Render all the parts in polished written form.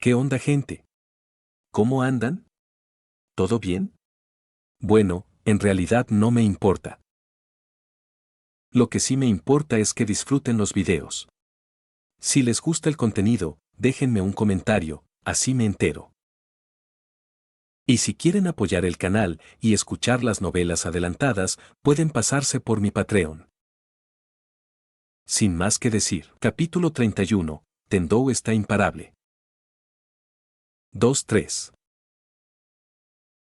¿Qué onda, gente? ¿Cómo andan? ¿Todo bien? Bueno, en realidad no me importa. Lo que sí me importa es que disfruten los videos. Si les gusta el contenido, déjenme un comentario, así me entero. Y si quieren apoyar el canal y escuchar las novelas adelantadas, pueden pasarse por mi Patreon. Sin más que decir, capítulo 31, Tendou está imparable. 2-3.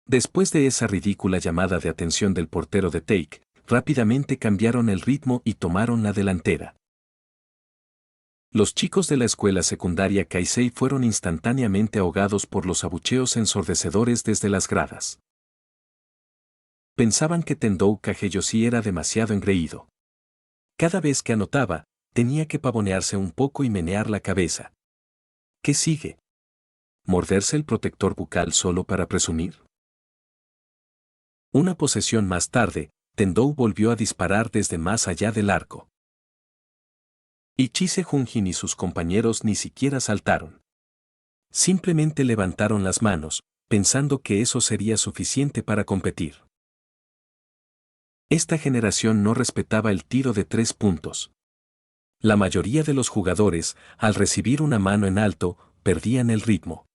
Después de esa ridícula llamada de atención del portero de Take, rápidamente cambiaron el ritmo y tomaron la delantera. Los chicos de la escuela secundaria Kaisei fueron instantáneamente ahogados por los abucheos ensordecedores desde las gradas. Pensaban que Tendou Kageyoshi era demasiado engreído. Cada vez que anotaba, tenía que pavonearse un poco y menear la cabeza. ¿Qué sigue? ¿Morderse el protector bucal solo para presumir? Una posesión más tarde, Tendou volvió a disparar desde más allá del arco. Ichise Junjin y sus compañeros ni siquiera saltaron. Simplemente levantaron las manos, pensando que eso sería suficiente para competir. Esta generación no respetaba el tiro de 3 puntos. La mayoría de los jugadores, al recibir una mano en alto, perdían el ritmo.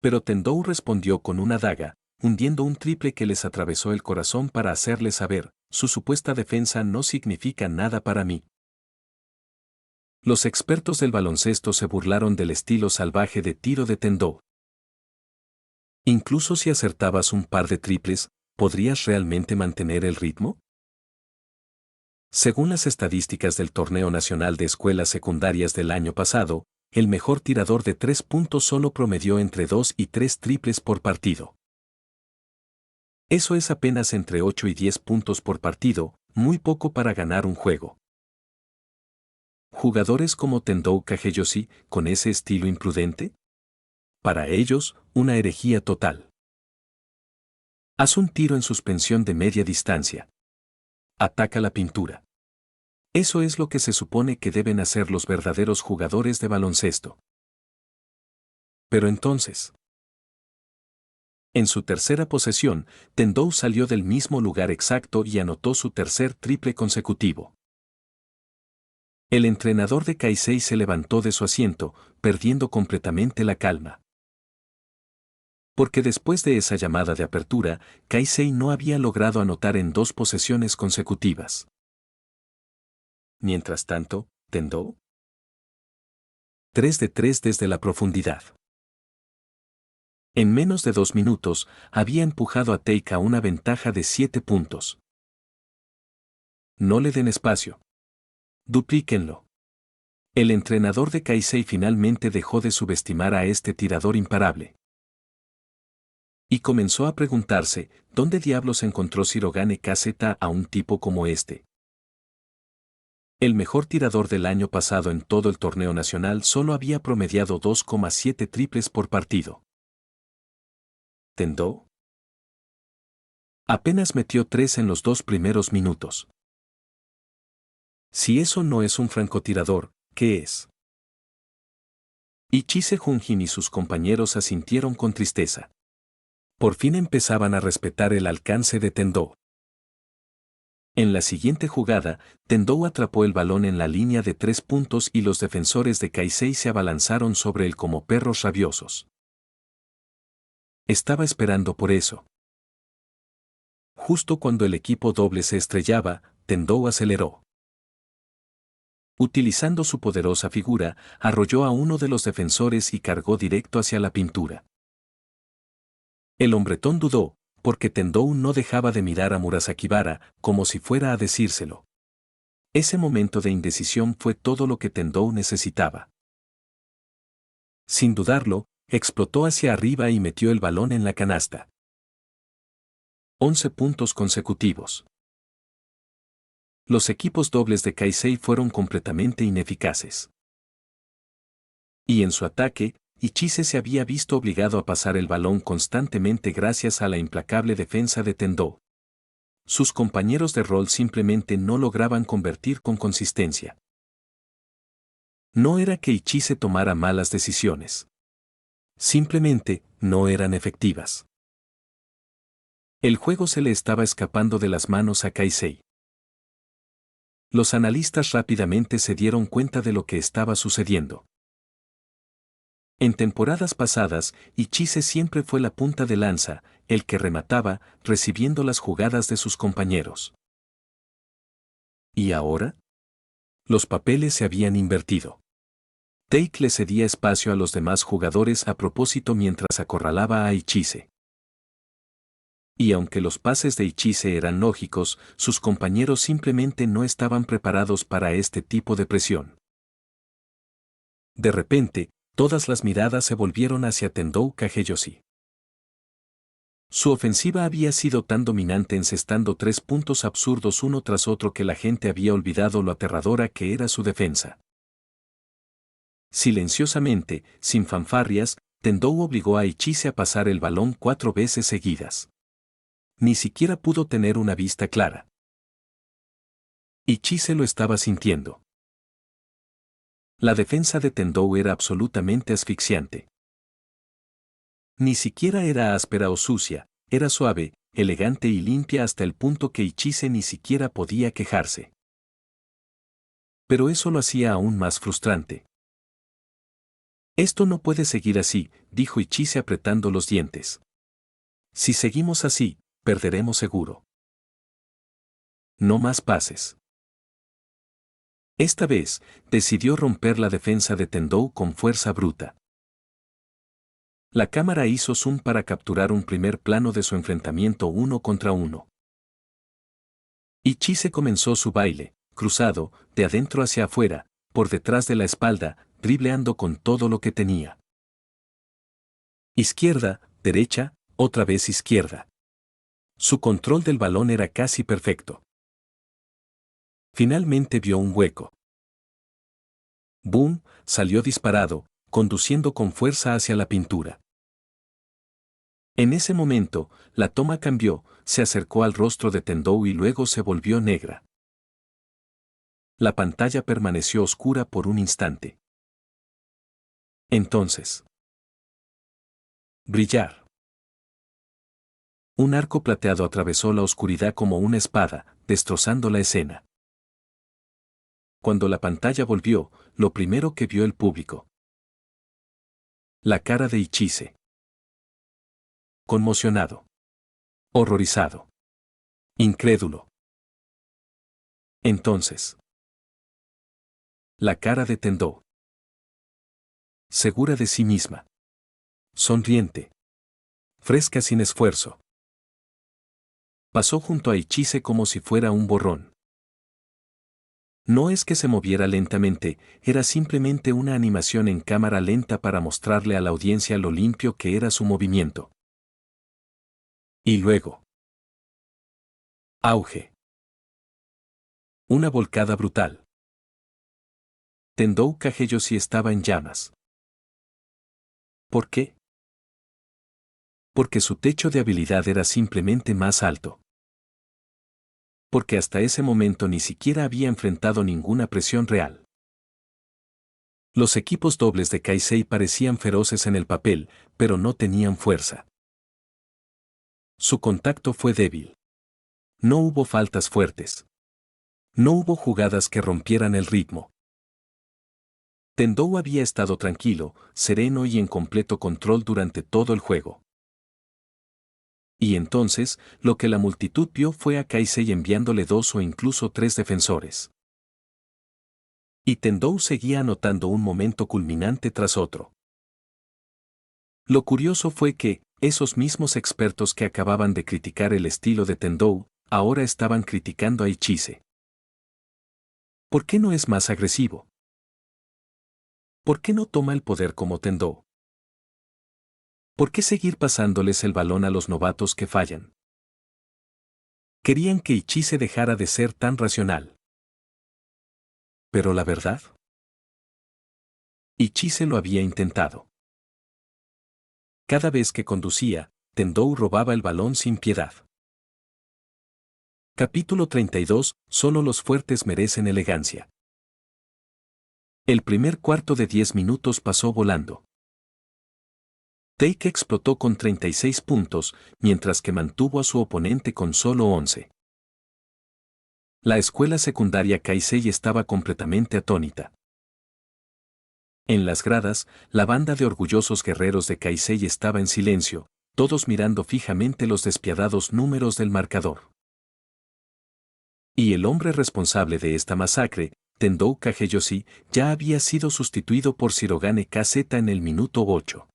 Pero Tendou respondió con una daga, hundiendo un triple que les atravesó el corazón para hacerles saber, su supuesta defensa no significa nada para mí. Los expertos del baloncesto se burlaron del estilo salvaje de tiro de Tendou. Incluso si acertabas un par de triples, ¿podrías realmente mantener el ritmo? Según las estadísticas del Torneo Nacional de Escuelas Secundarias del año pasado, el mejor tirador de 3 puntos solo promedió entre 2 y 3 triples por partido. Eso es apenas entre 8 y 10 puntos por partido, muy poco para ganar un juego. ¿Jugadores como Tendou Kageyoshi, con ese estilo imprudente? Para ellos, una herejía total. Haz un tiro en suspensión de media distancia. Ataca la pintura. Eso es lo que se supone que deben hacer los verdaderos jugadores de baloncesto. Pero entonces, en su tercera posesión, Tendou salió del mismo lugar exacto y anotó su tercer triple consecutivo. El entrenador de Kaisei se levantó de su asiento, perdiendo completamente la calma. Porque después de esa llamada de apertura, Kaisei no había logrado anotar en 2 posesiones consecutivas. Mientras tanto, Tendou 3 de 3 desde la profundidad. En menos de 2 minutos, había empujado a Take a una ventaja de 7 puntos. No le den espacio. Duplíquenlo. El entrenador de Kaisei finalmente dejó de subestimar a este tirador imparable. Y comenzó a preguntarse, ¿dónde diablos encontró Shirogane Kaseta a un tipo como este? El mejor tirador del año pasado en todo el torneo nacional solo había promediado 2,7 triples por partido. Tendou apenas metió 3 en los 2 primeros minutos. Si eso no es un francotirador, ¿qué es? Ichise Junjin y sus compañeros asintieron con tristeza. Por fin empezaban a respetar el alcance de Tendou. En la siguiente jugada, Tendou atrapó el balón en la línea de 3 puntos y los defensores de Kaisei se abalanzaron sobre él como perros rabiosos. Estaba esperando por eso. Justo cuando el equipo doble se estrellaba, Tendou aceleró. Utilizando su poderosa figura, arrolló a uno de los defensores y cargó directo hacia la pintura. El hombretón dudó, porque Tendou no dejaba de mirar a Murasakibara, como si fuera a decírselo. Ese momento de indecisión fue todo lo que Tendou necesitaba. Sin dudarlo, explotó hacia arriba y metió el balón en la canasta. 11 puntos consecutivos. Los equipos dobles de Kaisei fueron completamente ineficaces. Y en su ataque, Ichise se había visto obligado a pasar el balón constantemente gracias a la implacable defensa de Tendou. Sus compañeros de rol simplemente no lograban convertir con consistencia. No era que Ichise tomara malas decisiones. Simplemente, no eran efectivas. El juego se le estaba escapando de las manos a Kaisei. Los analistas rápidamente se dieron cuenta de lo que estaba sucediendo. En temporadas pasadas, Ichise siempre fue la punta de lanza, el que remataba, recibiendo las jugadas de sus compañeros. ¿Y ahora? Los papeles se habían invertido. Take le cedía espacio a los demás jugadores a propósito mientras acorralaba a Ichise. Y aunque los pases de Ichise eran lógicos, sus compañeros simplemente no estaban preparados para este tipo de presión. De repente, todas las miradas se volvieron hacia Tendou Kageyoshi. Su ofensiva había sido tan dominante encestando 3 puntos absurdos uno tras otro que la gente había olvidado lo aterradora que era su defensa. Silenciosamente, sin fanfarrias, Tendou obligó a Ichise a pasar el balón 4 veces seguidas. Ni siquiera pudo tener una vista clara. Ichise lo estaba sintiendo. La defensa de Tendou era absolutamente asfixiante. Ni siquiera era áspera o sucia, era suave, elegante y limpia hasta el punto que Ichise ni siquiera podía quejarse. Pero eso lo hacía aún más frustrante. Esto no puede seguir así, dijo Ichise apretando los dientes. Si seguimos así, perderemos seguro. No más pases. Esta vez, decidió romper la defensa de Tendou con fuerza bruta. La cámara hizo zoom para capturar un primer plano de su enfrentamiento 1 contra 1. Ichise comenzó su baile, cruzado, de adentro hacia afuera, por detrás de la espalda, dribleando con todo lo que tenía. Izquierda, derecha, otra vez izquierda. Su control del balón era casi perfecto. Finalmente vio un hueco. Boom, salió disparado, conduciendo con fuerza hacia la pintura. En ese momento, la toma cambió, se acercó al rostro de Tendou y luego se volvió negra. La pantalla permaneció oscura por un instante. Entonces. Brillar. Un arco plateado atravesó la oscuridad como una espada, destrozando la escena. Cuando la pantalla volvió, lo primero que vio el público. La cara de Ichise. Conmocionado. Horrorizado. Incrédulo. Entonces. La cara de Tendou. Segura de sí misma. Sonriente. Fresca sin esfuerzo. Pasó junto a Ichise como si fuera un borrón. No es que se moviera lentamente, era simplemente una animación en cámara lenta para mostrarle a la audiencia lo limpio que era su movimiento. Y luego. Auge. Una volcada brutal. Tendou Kageyoshi estaba en llamas. ¿Por qué? Porque su techo de habilidad era simplemente más alto. Porque hasta ese momento ni siquiera había enfrentado ninguna presión real. Los equipos dobles de Kaisei parecían feroces en el papel, pero no tenían fuerza. Su contacto fue débil. No hubo faltas fuertes. No hubo jugadas que rompieran el ritmo. Tendou había estado tranquilo, sereno y en completo control durante todo el juego. Y entonces, lo que la multitud vio fue a Kaisei enviándole 2 o incluso 3 defensores. Y Tendou seguía anotando un momento culminante tras otro. Lo curioso fue que, esos mismos expertos que acababan de criticar el estilo de Tendou, ahora estaban criticando a Ichise. ¿Por qué no es más agresivo? ¿Por qué no toma el poder como Tendou? ¿Por qué seguir pasándoles el balón a los novatos que fallan? Querían que Ichise dejara de ser tan racional. Pero la verdad. Ichise lo había intentado. Cada vez que conducía, Tendou robaba el balón sin piedad. Capítulo 32. Solo los fuertes merecen elegancia. El primer cuarto de 10 minutos pasó volando. Take explotó con 36 puntos, mientras que mantuvo a su oponente con solo 11. La escuela secundaria Kaisei estaba completamente atónita. En las gradas, la banda de orgullosos guerreros de Kaisei estaba en silencio, todos mirando fijamente los despiadados números del marcador. Y el hombre responsable de esta masacre, Tendou Kageyoshi, ya había sido sustituido por Shirogane Kazeta en el minuto 8.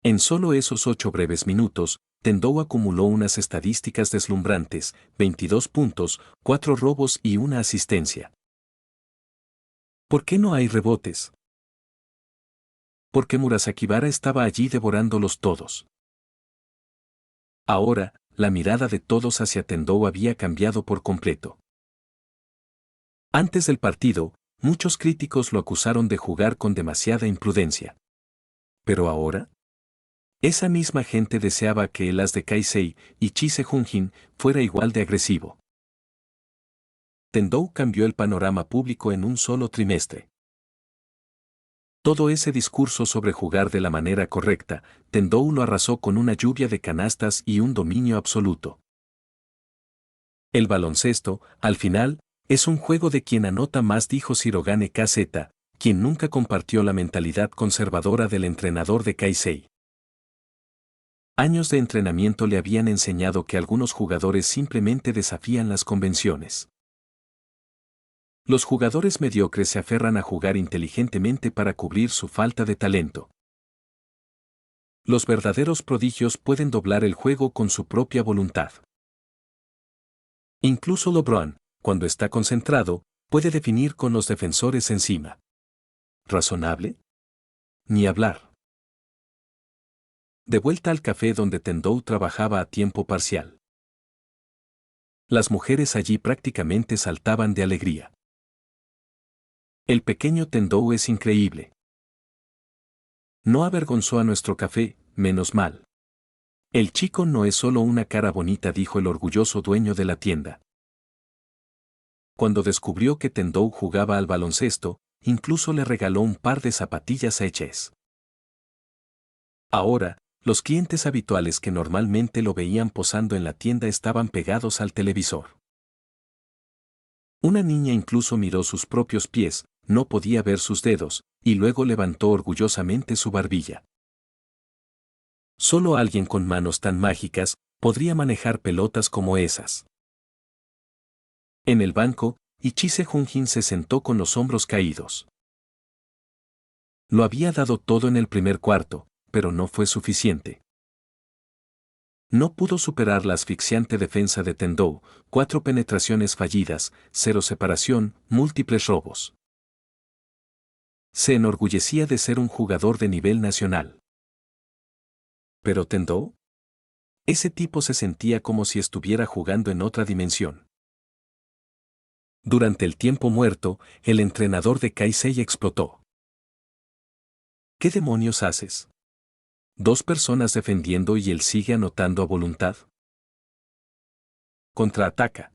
En solo esos 8 breves minutos, Tendou acumuló unas estadísticas deslumbrantes, 22 puntos, 4 robos y una asistencia. ¿Por qué no hay rebotes? Porque Murasakibara estaba allí devorándolos todos. Ahora, la mirada de todos hacia Tendou había cambiado por completo. Antes del partido, muchos críticos lo acusaron de jugar con demasiada imprudencia. Pero ahora, esa misma gente deseaba que el as de Kaisei, Ichise Junjin, fuera igual de agresivo. Tendou cambió el panorama público en un solo trimestre. Todo ese discurso sobre jugar de la manera correcta, Tendou lo arrasó con una lluvia de canastas y un dominio absoluto. El baloncesto, al final, es un juego de quien anota más, dijo Shirogane Kazeta, quien nunca compartió la mentalidad conservadora del entrenador de Kaisei. Años de entrenamiento le habían enseñado que algunos jugadores simplemente desafían las convenciones. Los jugadores mediocres se aferran a jugar inteligentemente para cubrir su falta de talento. Los verdaderos prodigios pueden doblar el juego con su propia voluntad. Incluso LeBron, cuando está concentrado, puede definir con los defensores encima. ¿Razonable? Ni hablar. De vuelta al café donde Tendou trabajaba a tiempo parcial. Las mujeres allí prácticamente saltaban de alegría. El pequeño Tendou es increíble. No avergonzó a nuestro café, menos mal. El chico no es solo una cara bonita, dijo el orgulloso dueño de la tienda. Cuando descubrió que Tendou jugaba al baloncesto, incluso le regaló un par de zapatillas hechas. Ahora, los clientes habituales que normalmente lo veían posando en la tienda estaban pegados al televisor. Una niña incluso miró sus propios pies, no podía ver sus dedos, y luego levantó orgullosamente su barbilla. Solo alguien con manos tan mágicas podría manejar pelotas como esas. En el banco, Ichise Junjin se sentó con los hombros caídos. Lo había dado todo en el primer cuarto, pero no fue suficiente. No pudo superar la asfixiante defensa de Tendou, 4 penetraciones fallidas, 0 separación, múltiples robos. Se enorgullecía de ser un jugador de nivel nacional. ¿Pero Tendou? Ese tipo se sentía como si estuviera jugando en otra dimensión. Durante el tiempo muerto, el entrenador de Kaisei explotó. ¿Qué demonios haces? 2 personas defendiendo y él sigue anotando a voluntad. Contraataca.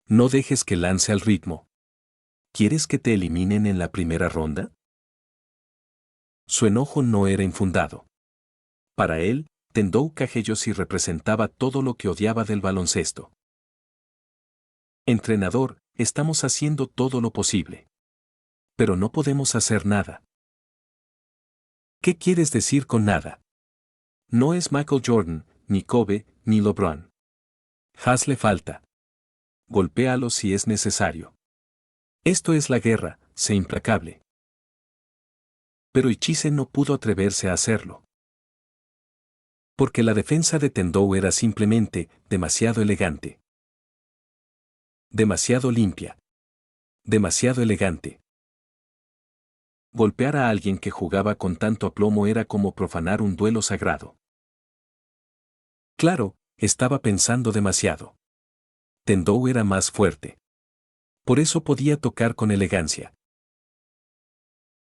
No dejes que lance al ritmo. ¿Quieres que te eliminen en la primera ronda? Su enojo no era infundado. Para él, Tendou Kageyoshi representaba todo lo que odiaba del baloncesto. Entrenador, estamos haciendo todo lo posible. Pero no podemos hacer nada. ¿Qué quieres decir con nada? No es Michael Jordan, ni Kobe, ni LeBron. Hazle falta. Golpéalo si es necesario. Esto es la guerra, sé implacable. Pero Ichise no pudo atreverse a hacerlo. Porque la defensa de Tendou era simplemente demasiado elegante. Demasiado limpia. Demasiado elegante. Golpear a alguien que jugaba con tanto aplomo era como profanar un duelo sagrado. Claro, estaba pensando demasiado. Tendou era más fuerte. Por eso podía tocar con elegancia.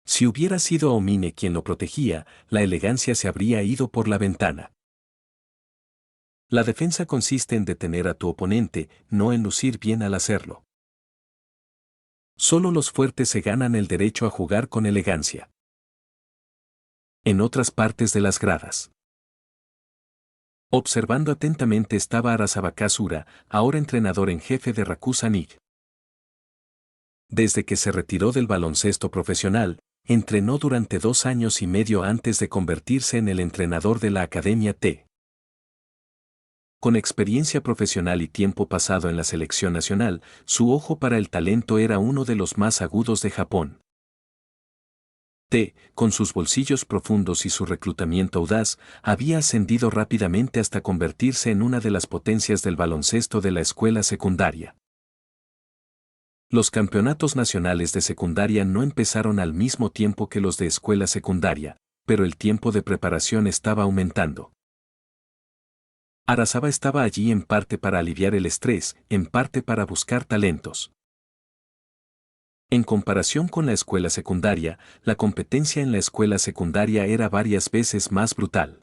Si hubiera sido Omine quien lo protegía, la elegancia se habría ido por la ventana. La defensa consiste en detener a tu oponente, no en lucir bien al hacerlo. Solo los fuertes se ganan el derecho a jugar con elegancia. En otras partes de las gradas. Observando atentamente estaba Arasaba Kazura, ahora entrenador en jefe de Rakusan IG. Desde que se retiró del baloncesto profesional, entrenó durante 2 años y medio antes de convertirse en el entrenador de la Academia T. Con experiencia profesional y tiempo pasado en la selección nacional, su ojo para el talento era uno de los más agudos de Japón. T, con sus bolsillos profundos y su reclutamiento audaz, había ascendido rápidamente hasta convertirse en una de las potencias del baloncesto de la escuela secundaria. Los campeonatos nacionales de secundaria no empezaron al mismo tiempo que los de escuela secundaria, pero el tiempo de preparación estaba aumentando. Arasaba estaba allí en parte para aliviar el estrés, en parte para buscar talentos. En comparación con la escuela secundaria, la competencia en la escuela secundaria era varias veces más brutal.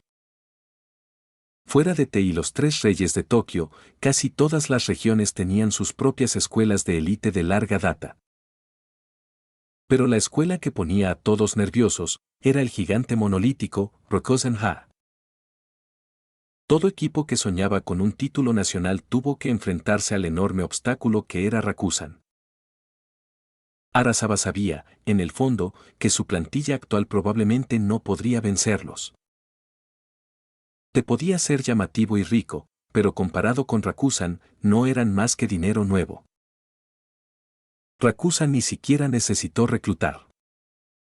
Fuera de T y los 3 reyes de Tokio, casi todas las regiones tenían sus propias escuelas de élite de larga data. Pero la escuela que ponía a todos nerviosos era el gigante monolítico, Ryokusen-ha. Todo equipo que soñaba con un título nacional tuvo que enfrentarse al enorme obstáculo que era Rakusan. Arasaba sabía, en el fondo, que su plantilla actual probablemente no podría vencerlos. Te podía ser llamativo y rico, pero comparado con Rakusan, no eran más que dinero nuevo. Rakusan ni siquiera necesitó reclutar.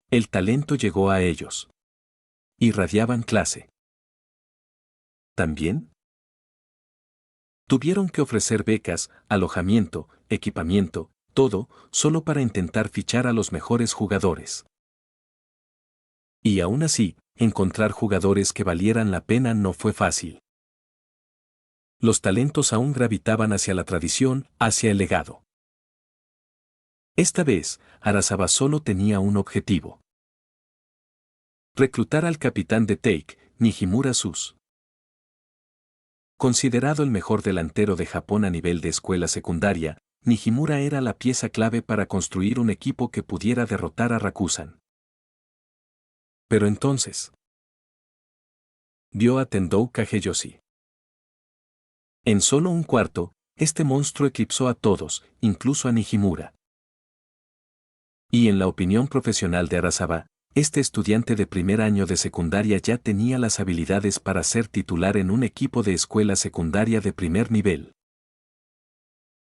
El talento llegó a ellos. Irradiaban clase. También tuvieron que ofrecer becas, alojamiento, equipamiento, todo, solo para intentar fichar a los mejores jugadores. Y aún así, encontrar jugadores que valieran la pena no fue fácil. Los talentos aún gravitaban hacia la tradición, hacia el legado. Esta vez, Arasaba solo tenía un objetivo. Reclutar al capitán de Take, Nijimura Sus. Considerado el mejor delantero de Japón a nivel de escuela secundaria, Nijimura era la pieza clave para construir un equipo que pudiera derrotar a Rakusan. Pero entonces vio a Tendou Kageyoshi. En solo un cuarto, este monstruo eclipsó a todos, incluso a Nijimura. Y en la opinión profesional de Arasaba, este estudiante de primer año de secundaria ya tenía las habilidades para ser titular en un equipo de escuela secundaria de primer nivel.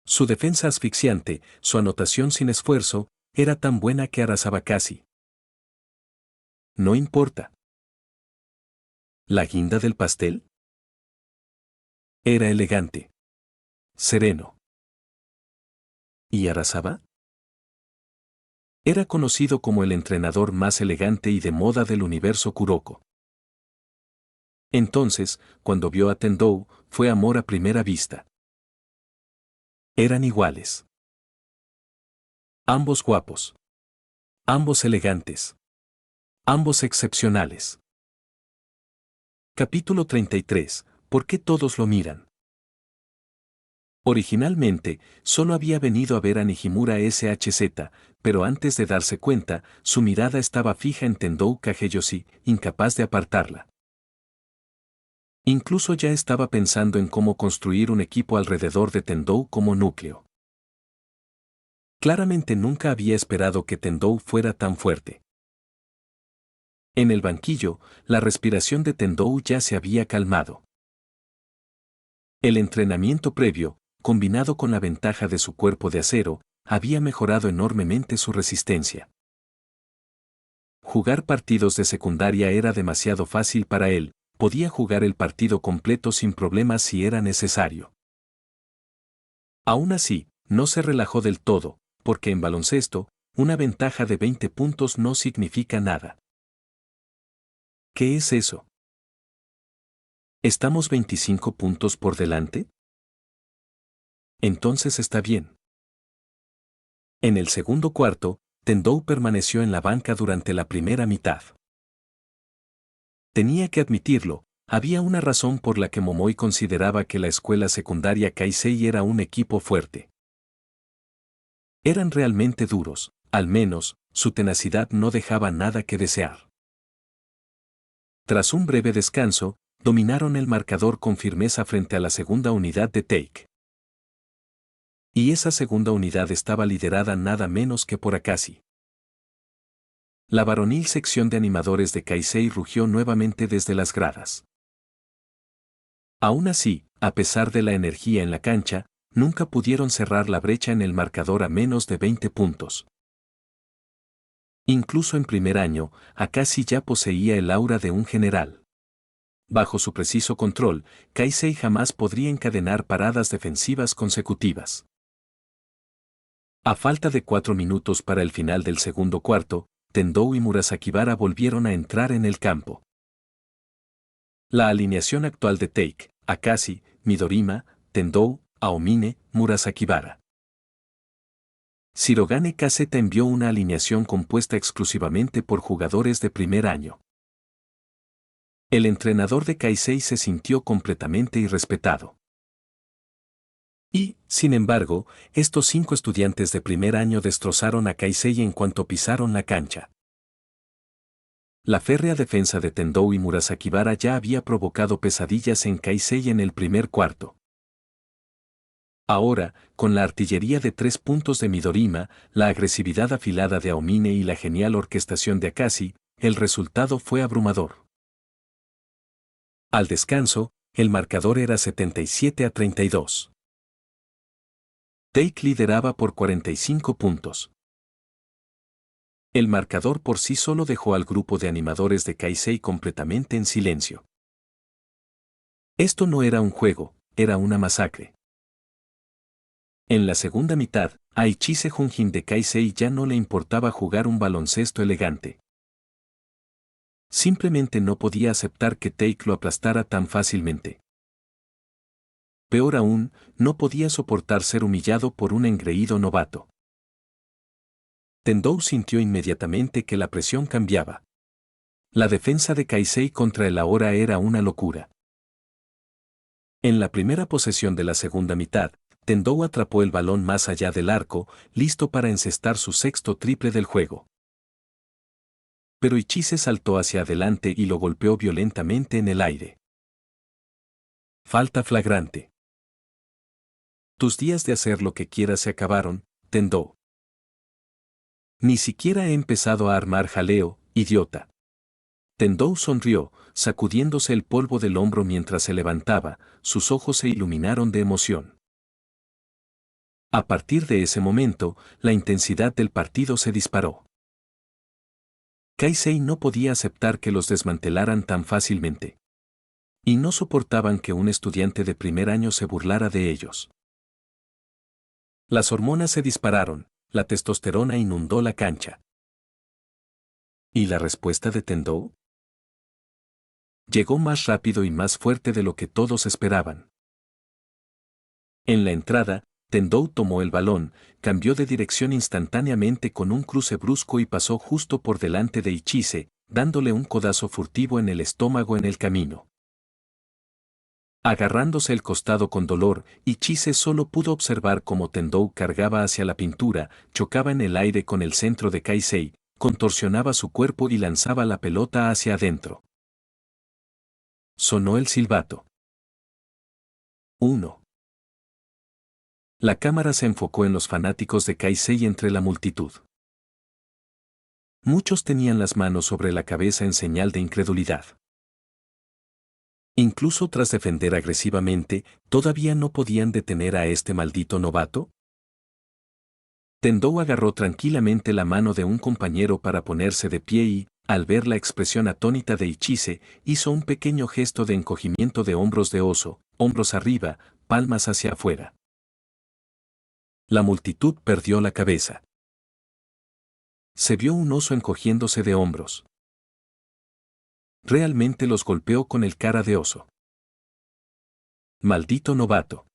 Su defensa asfixiante, su anotación sin esfuerzo, era tan buena que Arasaba casi. No importa. ¿La guinda del pastel? Era elegante. Sereno. ¿Y Arasaba? Era conocido como el entrenador más elegante y de moda del universo Kuroko. Entonces, cuando vio a Tendou, fue amor a primera vista. Eran iguales. Ambos guapos. Ambos elegantes. Ambos excepcionales. Capítulo 33. ¿Por qué todos lo miran? Originalmente, solo había venido a ver a Nijimura SHZ, pero antes de darse cuenta, su mirada estaba fija en Tendou Kageyoshi, incapaz de apartarla. Incluso ya estaba pensando en cómo construir un equipo alrededor de Tendou como núcleo. Claramente nunca había esperado que Tendou fuera tan fuerte. En el banquillo, la respiración de Tendou ya se había calmado. El entrenamiento previo, combinado con la ventaja de su cuerpo de acero, había mejorado enormemente su resistencia. Jugar partidos de secundaria era demasiado fácil para él, podía jugar el partido completo sin problemas si era necesario. Aún así, no se relajó del todo, porque en baloncesto, una ventaja de 20 puntos no significa nada. ¿Qué es eso? ¿Estamos 25 puntos por delante? Entonces está bien. En el segundo cuarto, Tendou permaneció en la banca durante la primera mitad. Tenía que admitirlo, había una razón por la que Momoi consideraba que la escuela secundaria Kaisei era un equipo fuerte. Eran realmente duros, al menos, su tenacidad no dejaba nada que desear. Tras un breve descanso, dominaron el marcador con firmeza frente a la segunda unidad de Take. Y esa segunda unidad estaba liderada nada menos que por Akashi. La varonil sección de animadores de Keisei rugió nuevamente desde las gradas. Aún así, a pesar de la energía en la cancha, nunca pudieron cerrar la brecha en el marcador a menos de 20 puntos. Incluso en primer año, Akashi ya poseía el aura de un general. Bajo su preciso control, Keisei jamás podría encadenar paradas defensivas consecutivas. A falta de 4 minutos para el final del segundo cuarto, Tendou y Murasakibara volvieron a entrar en el campo. La alineación actual de Take, Akashi, Midorima, Tendou, Aomine, Murasakibara. Shirogane Kaseta envió una alineación compuesta exclusivamente por jugadores de primer año. El entrenador de Keisei se sintió completamente irrespetado. Y, sin embargo, estos 5 estudiantes de primer año destrozaron a Keisei en cuanto pisaron la cancha. La férrea defensa de Tendou y Murasakibara ya había provocado pesadillas en Keisei en el primer cuarto. Ahora, con la artillería de 3 puntos de Midorima, la agresividad afilada de Aomine y la genial orquestación de Akashi, el resultado fue abrumador. Al descanso, el marcador era 77-32. Take lideraba por 45 puntos. El marcador por sí solo dejó al grupo de animadores de Keisei completamente en silencio. Esto no era un juego, era una masacre. En la segunda mitad, a Ichise Junjin de Keisei ya no le importaba jugar un baloncesto elegante. Simplemente no podía aceptar que Take lo aplastara tan fácilmente. Peor aún, no podía soportar ser humillado por un engreído novato. Tendou sintió inmediatamente que la presión cambiaba. La defensa de Keisei contra él ahora era una locura. En la primera posesión de la segunda mitad, Tendou atrapó el balón más allá del arco, listo para encestar su sexto triple del juego. Pero Ichise saltó hacia adelante y lo golpeó violentamente en el aire. Falta flagrante. Tus días de hacer lo que quieras se acabaron, Tendou. Ni siquiera he empezado a armar jaleo, idiota. Tendou sonrió, sacudiéndose el polvo del hombro mientras se levantaba, sus ojos se iluminaron de emoción. A partir de ese momento, la intensidad del partido se disparó. Keisei no podía aceptar que los desmantelaran tan fácilmente. Y no soportaban que un estudiante de primer año se burlara de ellos. Las hormonas se dispararon, la testosterona inundó la cancha. ¿Y la respuesta de Tendou? Llegó más rápido y más fuerte de lo que todos esperaban. En la entrada, Tendou tomó el balón, cambió de dirección instantáneamente con un cruce brusco y pasó justo por delante de Ichise, dándole un codazo furtivo en el estómago en el camino. Agarrándose el costado con dolor, Ichise solo pudo observar cómo Tendou cargaba hacia la pintura, chocaba en el aire con el centro de Keisei, contorsionaba su cuerpo y lanzaba la pelota hacia adentro. Sonó el silbato. 1. La cámara se enfocó en los fanáticos de Keisei entre la multitud. Muchos tenían las manos sobre la cabeza en señal de incredulidad. Incluso tras defender agresivamente, ¿todavía no podían detener a este maldito novato? Tendou agarró tranquilamente la mano de un compañero para ponerse de pie y, al ver la expresión atónita de Ichise, hizo un pequeño gesto de encogimiento de hombros de oso, hombros arriba, palmas hacia afuera. La multitud perdió la cabeza. Se vio un oso encogiéndose de hombros. Realmente los golpeó con el cara de oso. Maldito novato.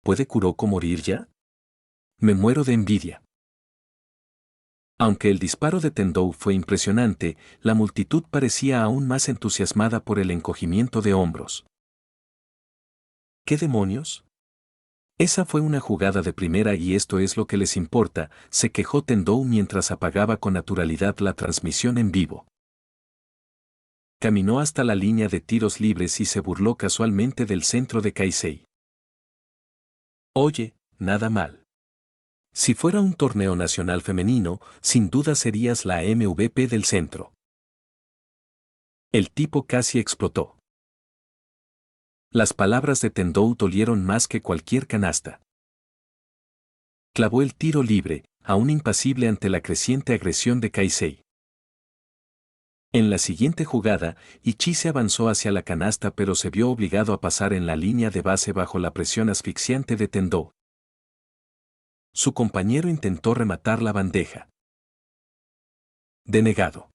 ¿Puede Kuroko morir ya? Me muero de envidia. Aunque el disparo de Tendou fue impresionante, la multitud parecía aún más entusiasmada por el encogimiento de hombros. ¿Qué demonios? Esa fue una jugada de primera y esto es lo que les importa, se quejó Tendou mientras apagaba con naturalidad la transmisión en vivo. Caminó hasta la línea de tiros libres y se burló casualmente del centro de Kaisei. Oye, nada mal. Si fuera un torneo nacional femenino, sin duda serías la MVP del centro. El tipo casi explotó. Las palabras de Tendou dolieron más que cualquier canasta. Clavó el tiro libre, aún impasible ante la creciente agresión de Kaisei. En la siguiente jugada, Ichi se avanzó hacia la canasta pero se vio obligado a pasar en la línea de base bajo la presión asfixiante de Tendou. Su compañero intentó rematar la bandeja. Denegado.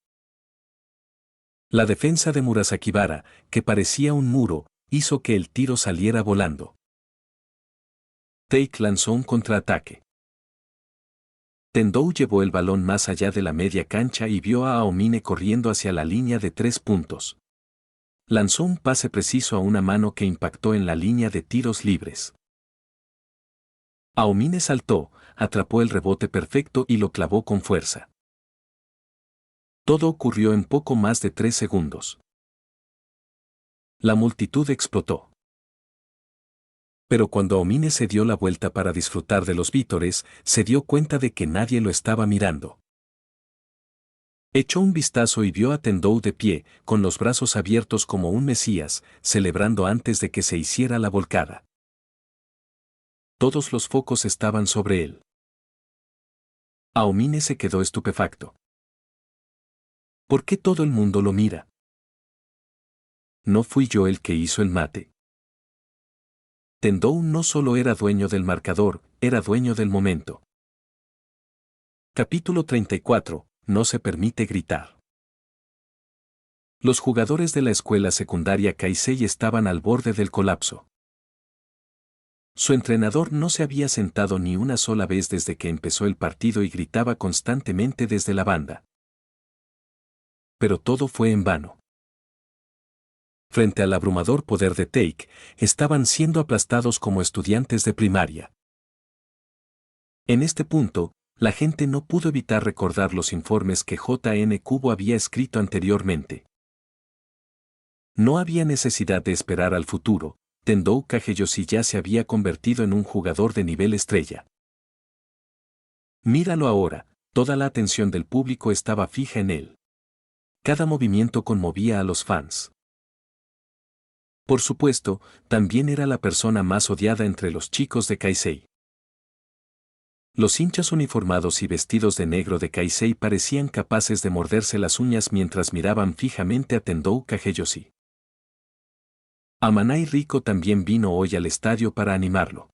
La defensa de Murasakibara, que parecía un muro, hizo que el tiro saliera volando. Take lanzó un contraataque. Tendou llevó el balón más allá de la media cancha y vio a Aomine corriendo hacia la línea de 3 puntos. Lanzó un pase preciso a una mano que impactó en la línea de tiros libres. Aomine saltó, atrapó el rebote perfecto y lo clavó con fuerza. Todo ocurrió en poco más de 3 segundos. La multitud explotó. Pero cuando Aomine se dio la vuelta para disfrutar de los vítores, se dio cuenta de que nadie lo estaba mirando. Echó un vistazo y vio a Tendou de pie, con los brazos abiertos como un mesías, celebrando antes de que se hiciera la volcada. Todos los focos estaban sobre él. Aomine se quedó estupefacto. ¿Por qué todo el mundo lo mira? ¿No fui yo el que hizo el mate? Tendou no solo era dueño del marcador, era dueño del momento. Capítulo 34. No se permite gritar. Los jugadores de la escuela secundaria Kaisei estaban al borde del colapso. Su entrenador no se había sentado ni una sola vez desde que empezó el partido y gritaba constantemente desde la banda. Pero todo fue en vano. Frente al abrumador poder de Take, estaban siendo aplastados como estudiantes de primaria. En este punto, la gente no pudo evitar recordar los informes que J.N. Kubo había escrito anteriormente. No había necesidad de esperar al futuro, Tendou Kageyoshi ya se había convertido en un jugador de nivel estrella. Míralo ahora, toda la atención del público estaba fija en él. Cada movimiento conmovía a los fans. Por supuesto, también era la persona más odiada entre los chicos de Kaisei. Los hinchas uniformados y vestidos de negro de Kaisei parecían capaces de morderse las uñas mientras miraban fijamente a Tendou Kageyoshi. Amanai Riko también vino hoy al estadio para animarlo.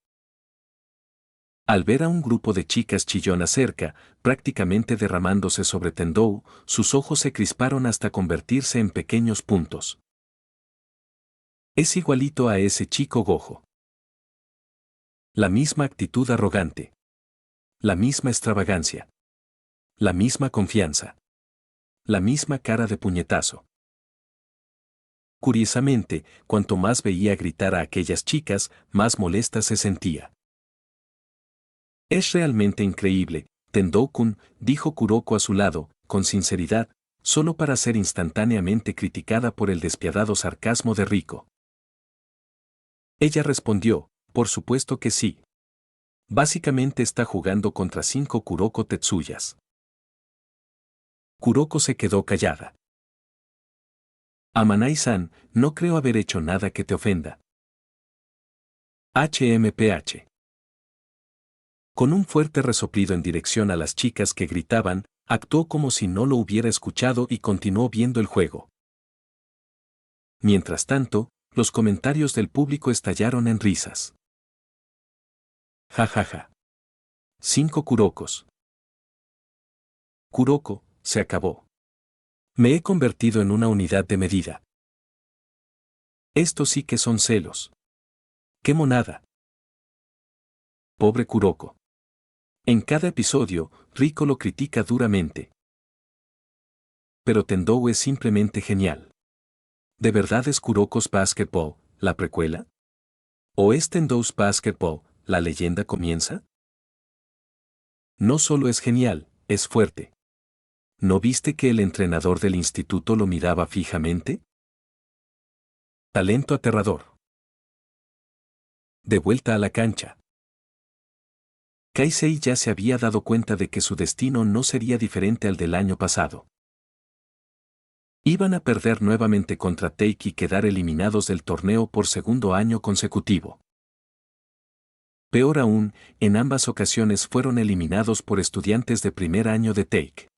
Al ver a un grupo de chicas chillonas cerca, prácticamente derramándose sobre Tendou, sus ojos se crisparon hasta convertirse en pequeños puntos. Es igualito a ese chico Gojo. La misma actitud arrogante. La misma extravagancia. La misma confianza. La misma cara de puñetazo. Curiosamente, cuanto más veía gritar a aquellas chicas, más molesta se sentía. Es realmente increíble, Tendou-kun, dijo Kuroko a su lado, con sinceridad, solo para ser instantáneamente criticada por el despiadado sarcasmo de Riko. Ella respondió, por supuesto que sí. Básicamente está jugando contra 5 Kuroko Tetsuyas. Kuroko se quedó callada. Amanai-san, no creo haber hecho nada que te ofenda. HMPH. Con un fuerte resoplido en dirección a las chicas que gritaban, actuó como si no lo hubiera escuchado y continuó viendo el juego. Mientras tanto, los comentarios del público estallaron en risas. Ja ja ja. 5 Kurokos. Kuroko, se acabó. Me he convertido en una unidad de medida. Estos sí que son celos. ¡Qué monada! Pobre Kuroko. En cada episodio, Riko lo critica duramente. Pero Tendou es simplemente genial. ¿De verdad es Kuroko's Basketball, la precuela? ¿O es Tendou's Basketball, ¿la leyenda comienza? No solo es genial, es fuerte. ¿No viste que el entrenador del instituto lo miraba fijamente? Talento aterrador. De vuelta a la cancha. Casey ya se había dado cuenta de que su destino no sería diferente al del año pasado. Iban a perder nuevamente contra Take y quedar eliminados del torneo por segundo año consecutivo. Peor aún, en ambas ocasiones fueron eliminados por estudiantes de primer año de Take.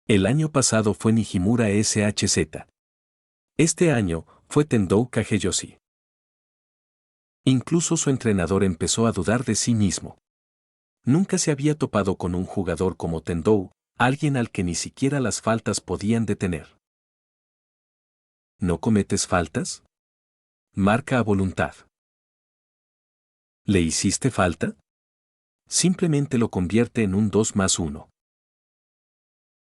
El año pasado fue Nijimura SHZ. Este año fue Tendou Kageyoshi. Incluso su entrenador empezó a dudar de sí mismo. Nunca se había topado con un jugador como Tendou, alguien al que ni siquiera las faltas podían detener. ¿No cometes faltas? Marca a voluntad. ¿Le hiciste falta? Simplemente lo convierte en un 2+1.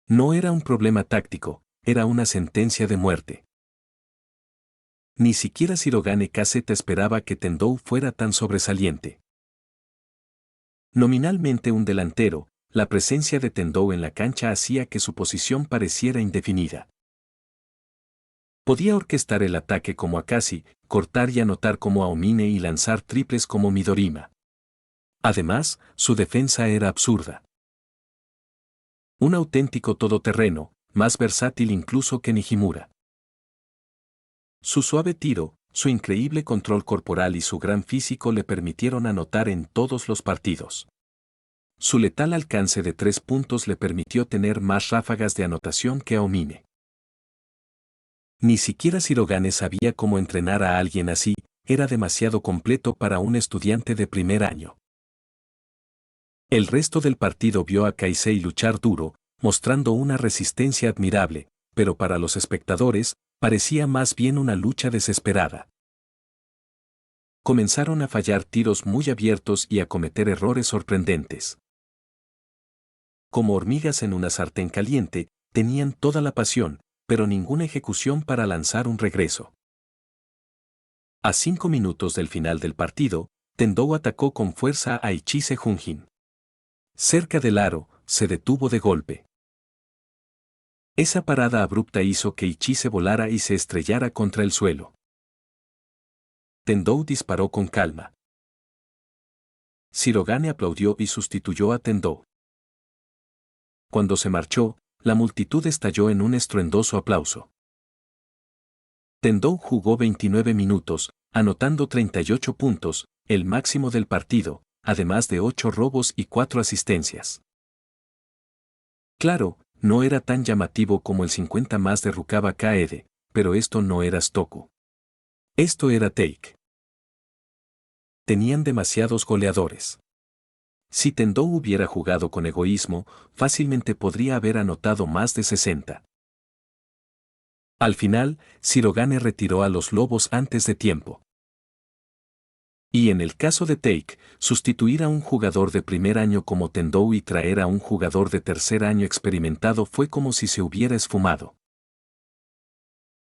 No era un problema táctico, era una sentencia de muerte. Ni siquiera Shirogane Kaseta esperaba que Tendou fuera tan sobresaliente. Nominalmente un delantero, la presencia de Tendou en la cancha hacía que su posición pareciera indefinida. Podía orquestar el ataque como Akashi, cortar y anotar como Aomine y lanzar triples como Midorima. Además, su defensa era absurda. Un auténtico todoterreno, más versátil incluso que Nijimura. Su suave tiro, su increíble control corporal y su gran físico le permitieron anotar en todos los partidos. Su letal alcance de 3 puntos le permitió tener más ráfagas de anotación que Aomine. Ni siquiera Shirogane sabía cómo entrenar a alguien así, era demasiado completo para un estudiante de primer año. El resto del partido vio a Casey luchar duro, mostrando una resistencia admirable, pero para los espectadores, parecía más bien una lucha desesperada. Comenzaron a fallar tiros muy abiertos y a cometer errores sorprendentes. Como hormigas en una sartén caliente, tenían toda la pasión, pero ninguna ejecución para lanzar un regreso. A 5 minutos del final del partido, Tendou atacó con fuerza a Ichise Junjin. Cerca del aro, se detuvo de golpe. Esa parada abrupta hizo que Ichise volara y se estrellara contra el suelo. Tendou disparó con calma. Shirogane aplaudió y sustituyó a Tendou. Cuando se marchó, la multitud estalló en un estruendoso aplauso. Tendou jugó 29 minutos, anotando 38 puntos, el máximo del partido, además de 8 robos y 4 asistencias. Claro, no era tan llamativo como el 50 más de Rukawa Kaede, pero esto no era Stoku. Esto era Take. Tenían demasiados goleadores. Si Tendou hubiera jugado con egoísmo, fácilmente podría haber anotado más de 60. Al final, Shirogane retiró a los lobos antes de tiempo. Y en el caso de Take, sustituir a un jugador de primer año como Tendou y traer a un jugador de tercer año experimentado fue como si se hubiera esfumado.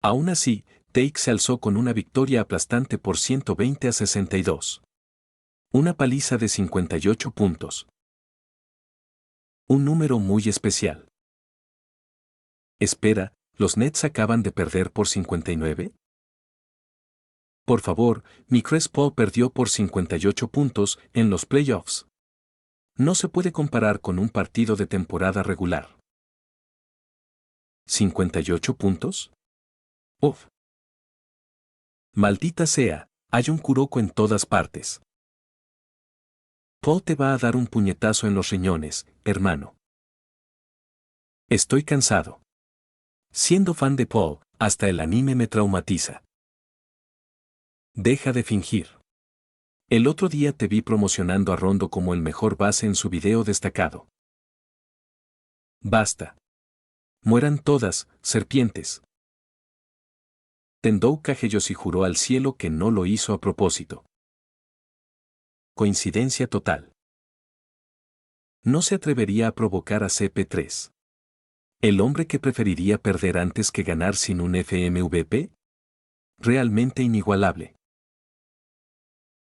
Aún así, Take se alzó con una victoria aplastante por 120-62. Una paliza de 58 puntos. Un número muy especial. Espera, ¿los Nets acaban de perder por 59? Por favor, mi Chris Paul perdió por 58 puntos en los playoffs. No se puede comparar con un partido de temporada regular. ¿58 puntos? ¡Uf! Maldita sea, hay un Kuroko en todas partes. Paul te va a dar un puñetazo en los riñones, hermano. Estoy cansado. Siendo fan de Paul, hasta el anime me traumatiza. Deja de fingir. El otro día te vi promocionando a Rondo como el mejor base en su video destacado. Basta. Mueran todas, serpientes. Tendou Kageyoshi juró al cielo que no lo hizo a propósito. Coincidencia total. No se atrevería a provocar a CP3. ¿El hombre que preferiría perder antes que ganar sin un FMVP? Realmente inigualable.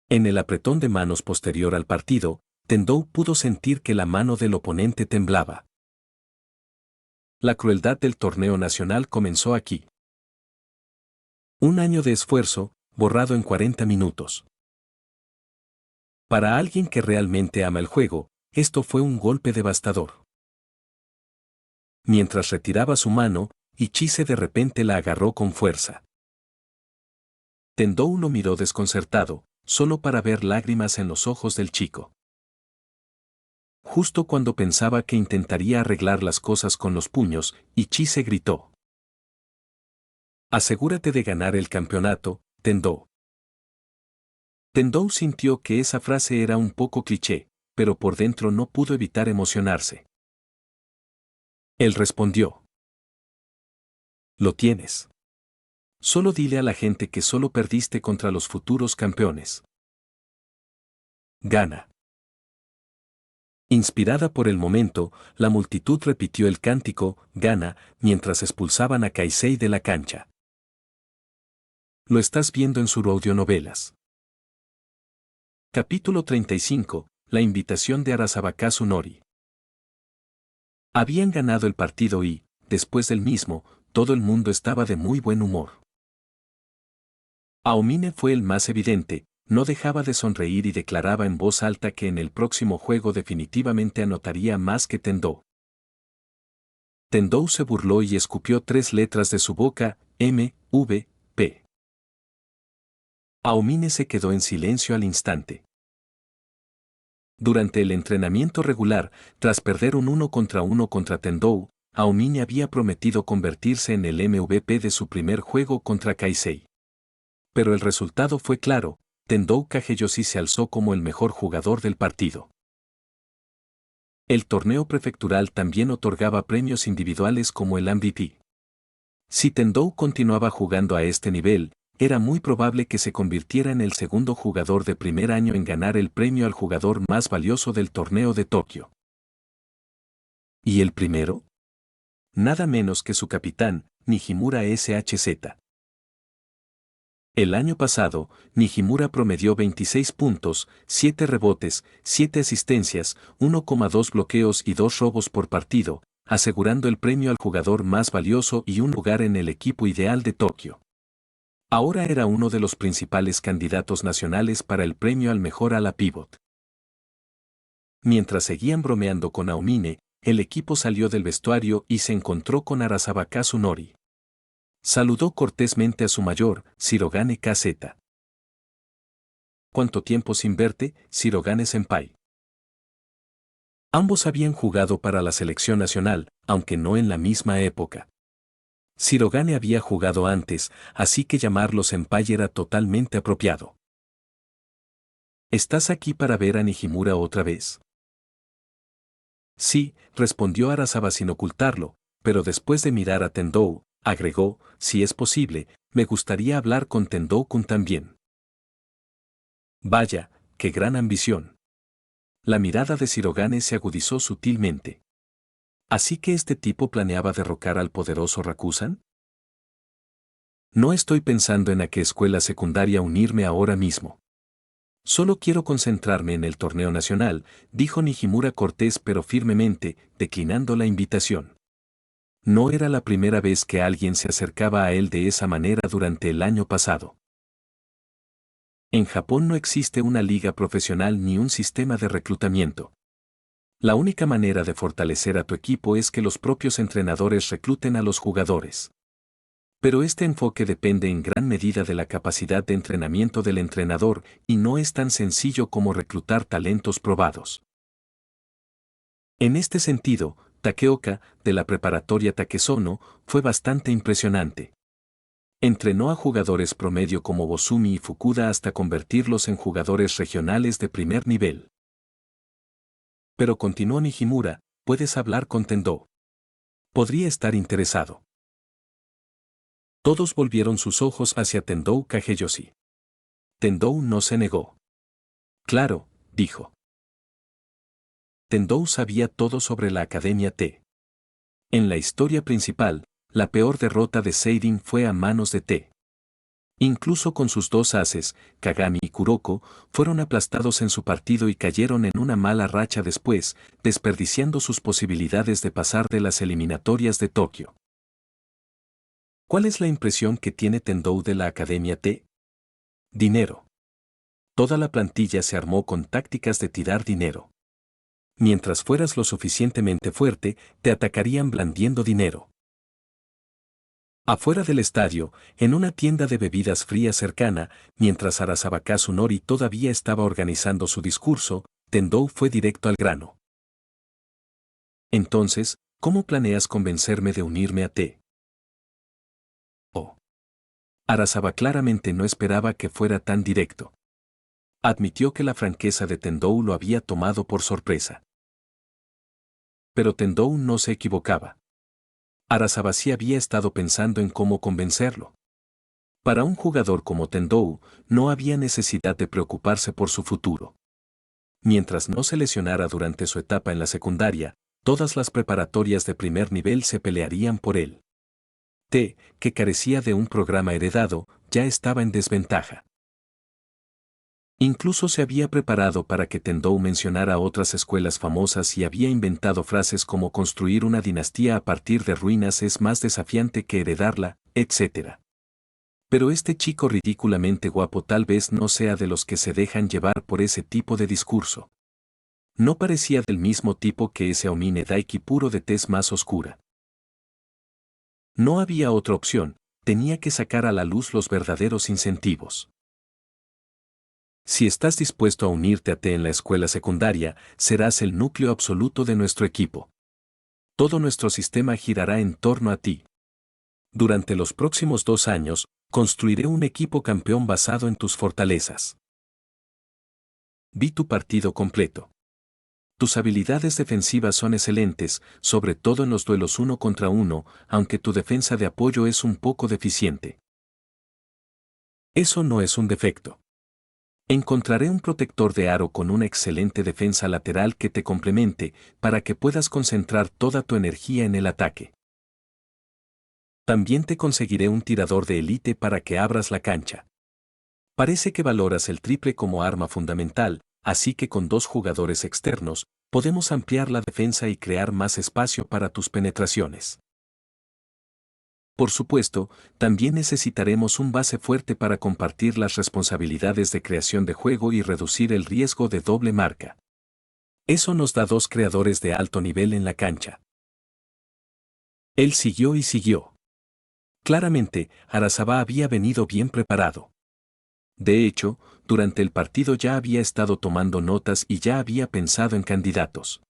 En el apretón de manos posterior al partido, Tendou pudo sentir que la mano del oponente temblaba. La crueldad del torneo nacional comenzó aquí. Un año de esfuerzo, borrado en 40 minutos. Para alguien que realmente ama el juego, esto fue un golpe devastador. Mientras retiraba su mano, Ichise de repente la agarró con fuerza. Tendou lo miró desconcertado, solo para ver lágrimas en los ojos del chico. Justo cuando pensaba que intentaría arreglar las cosas con los puños, Ichise gritó: «Asegúrate de ganar el campeonato, Tendou». Tendou sintió que esa frase era un poco cliché, pero por dentro no pudo evitar emocionarse. Él respondió: «Lo tienes. Solo dile a la gente que solo perdiste contra los futuros campeones. Gana». Inspirada por el momento, la multitud repitió el cántico «Gana» mientras expulsaban a Kaisei de la cancha. Lo estás viendo en sus audionovelas. Capítulo 35. La invitación de Arasaka Kazunori. Habían ganado el partido y, después del mismo, todo el mundo estaba de muy buen humor. Aomine fue el más evidente, no dejaba de sonreír y declaraba en voz alta que en el próximo juego definitivamente anotaría más que Tendou. Tendou se burló y escupió 3 letras de su boca, M, V, P. Aomine se quedó en silencio al instante. Durante el entrenamiento regular, tras perder un 1 contra 1 contra Tendou, Aomine había prometido convertirse en el MVP de su primer juego contra Kaisei. Pero el resultado fue claro: Tendou Kageyoshi se alzó como el mejor jugador del partido. El torneo prefectural también otorgaba premios individuales como el MVP. Si Tendou continuaba jugando a este nivel, era muy probable que se convirtiera en el segundo jugador de primer año en ganar el premio al jugador más valioso del torneo de Tokio. ¿Y el primero? Nada menos que su capitán, Nijimura SHZ. El año pasado, Nijimura promedió 26 puntos, 7 rebotes, 7 asistencias, 1,2 bloqueos y 2 robos por partido, asegurando el premio al jugador más valioso y un lugar en el equipo ideal de Tokio. Ahora era uno de los principales candidatos nacionales para el premio al mejor ala pívot. Mientras seguían bromeando con Aomine, el equipo salió del vestuario y se encontró con Arasaka Kazunori. Saludó cortésmente a su mayor, Shirogane KZ. «¿Cuánto tiempo sin verte, Shirogane-senpai?». Ambos habían jugado para la selección nacional, aunque no en la misma época. Shirogane había jugado antes, así que llamarlo senpai era totalmente apropiado. «¿Estás aquí para ver a Nijimura otra vez?». «Sí», respondió Arasaka sin ocultarlo, pero después de mirar a Tendou, agregó: «Si es posible, me gustaría hablar con Tendou-kun también». Vaya, qué gran ambición. La mirada de Shirogane se agudizó sutilmente. ¿Así que este tipo planeaba derrocar al poderoso Rakusan? «No estoy pensando en a qué escuela secundaria unirme ahora mismo. Solo quiero concentrarme en el torneo nacional», dijo Nijimura cortés pero firmemente, declinando la invitación. No era la primera vez que alguien se acercaba a él de esa manera durante el año pasado. En Japón no existe una liga profesional ni un sistema de reclutamiento. La única manera de fortalecer a tu equipo es que los propios entrenadores recluten a los jugadores. Pero este enfoque depende en gran medida de la capacidad de entrenamiento del entrenador y no es tan sencillo como reclutar talentos probados. En este sentido, Takeoka, de la preparatoria Takesono, fue bastante impresionante. Entrenó a jugadores promedio como Bosumi y Fukuda hasta convertirlos en jugadores regionales de primer nivel. Pero continuó Nijimura: «Puedes hablar con Tendou. Podría estar interesado». Todos volvieron sus ojos hacia Tendou Kageyoshi. Tendou no se negó. «Claro», dijo. Tendou sabía todo sobre la Academia T. En la historia principal, la peor derrota de Seidin fue a manos de T. Incluso con sus dos ases, Kagami y Kuroko, fueron aplastados en su partido y cayeron en una mala racha después, desperdiciando sus posibilidades de pasar de las eliminatorias de Tokio. ¿Cuál es la impresión que tiene Tendou de la Academia T? Dinero. Toda la plantilla se armó con tácticas de tirar dinero. Mientras fueras lo suficientemente fuerte, te atacarían blandiendo dinero. Afuera del estadio, en una tienda de bebidas frías cercana, mientras Arasaka Kazunori todavía estaba organizando su discurso, Tendou fue directo al grano. Entonces, ¿cómo planeas convencerme de unirme a T? Oh. Arasaka claramente no esperaba que fuera tan directo. Admitió que la franqueza de Tendou lo había tomado por sorpresa. Pero Tendou no se equivocaba. Arasaka sí había estado pensando en cómo convencerlo. Para un jugador como Tendou, no había necesidad de preocuparse por su futuro. Mientras no se lesionara durante su etapa en la secundaria, todas las preparatorias de primer nivel se pelearían por él. T, que carecía de un programa heredado, ya estaba en desventaja. Incluso se había preparado para que Tendou mencionara otras escuelas famosas y había inventado frases como construir una dinastía a partir de ruinas es más desafiante que heredarla, etc. Pero este chico ridículamente guapo tal vez no sea de los que se dejan llevar por ese tipo de discurso. No parecía del mismo tipo que ese Aomine Daiki puro de tez más oscura. No había otra opción, tenía que sacar a la luz los verdaderos incentivos. Si estás dispuesto a unirte a T en la escuela secundaria, serás el núcleo absoluto de nuestro equipo. Todo nuestro sistema girará en torno a ti. Durante los próximos 2 años, construiré un equipo campeón basado en tus fortalezas. Vi tu partido completo. Tus habilidades defensivas son excelentes, sobre todo en los duelos 1 contra 1, aunque tu defensa de apoyo es un poco deficiente. Eso no es un defecto. Encontraré un protector de aro con una excelente defensa lateral que te complemente, para que puedas concentrar toda tu energía en el ataque. También te conseguiré un tirador de élite para que abras la cancha. Parece que valoras el triple como arma fundamental, así que con 2 jugadores externos, podemos ampliar la defensa y crear más espacio para tus penetraciones. Por supuesto, también necesitaremos un base fuerte para compartir las responsabilidades de creación de juego y reducir el riesgo de doble marca. Eso nos da 2 creadores de alto nivel en la cancha. Él siguió y siguió. Claramente, Arasaka había venido bien preparado. De hecho, durante el partido ya había estado tomando notas y ya había pensado en candidatos.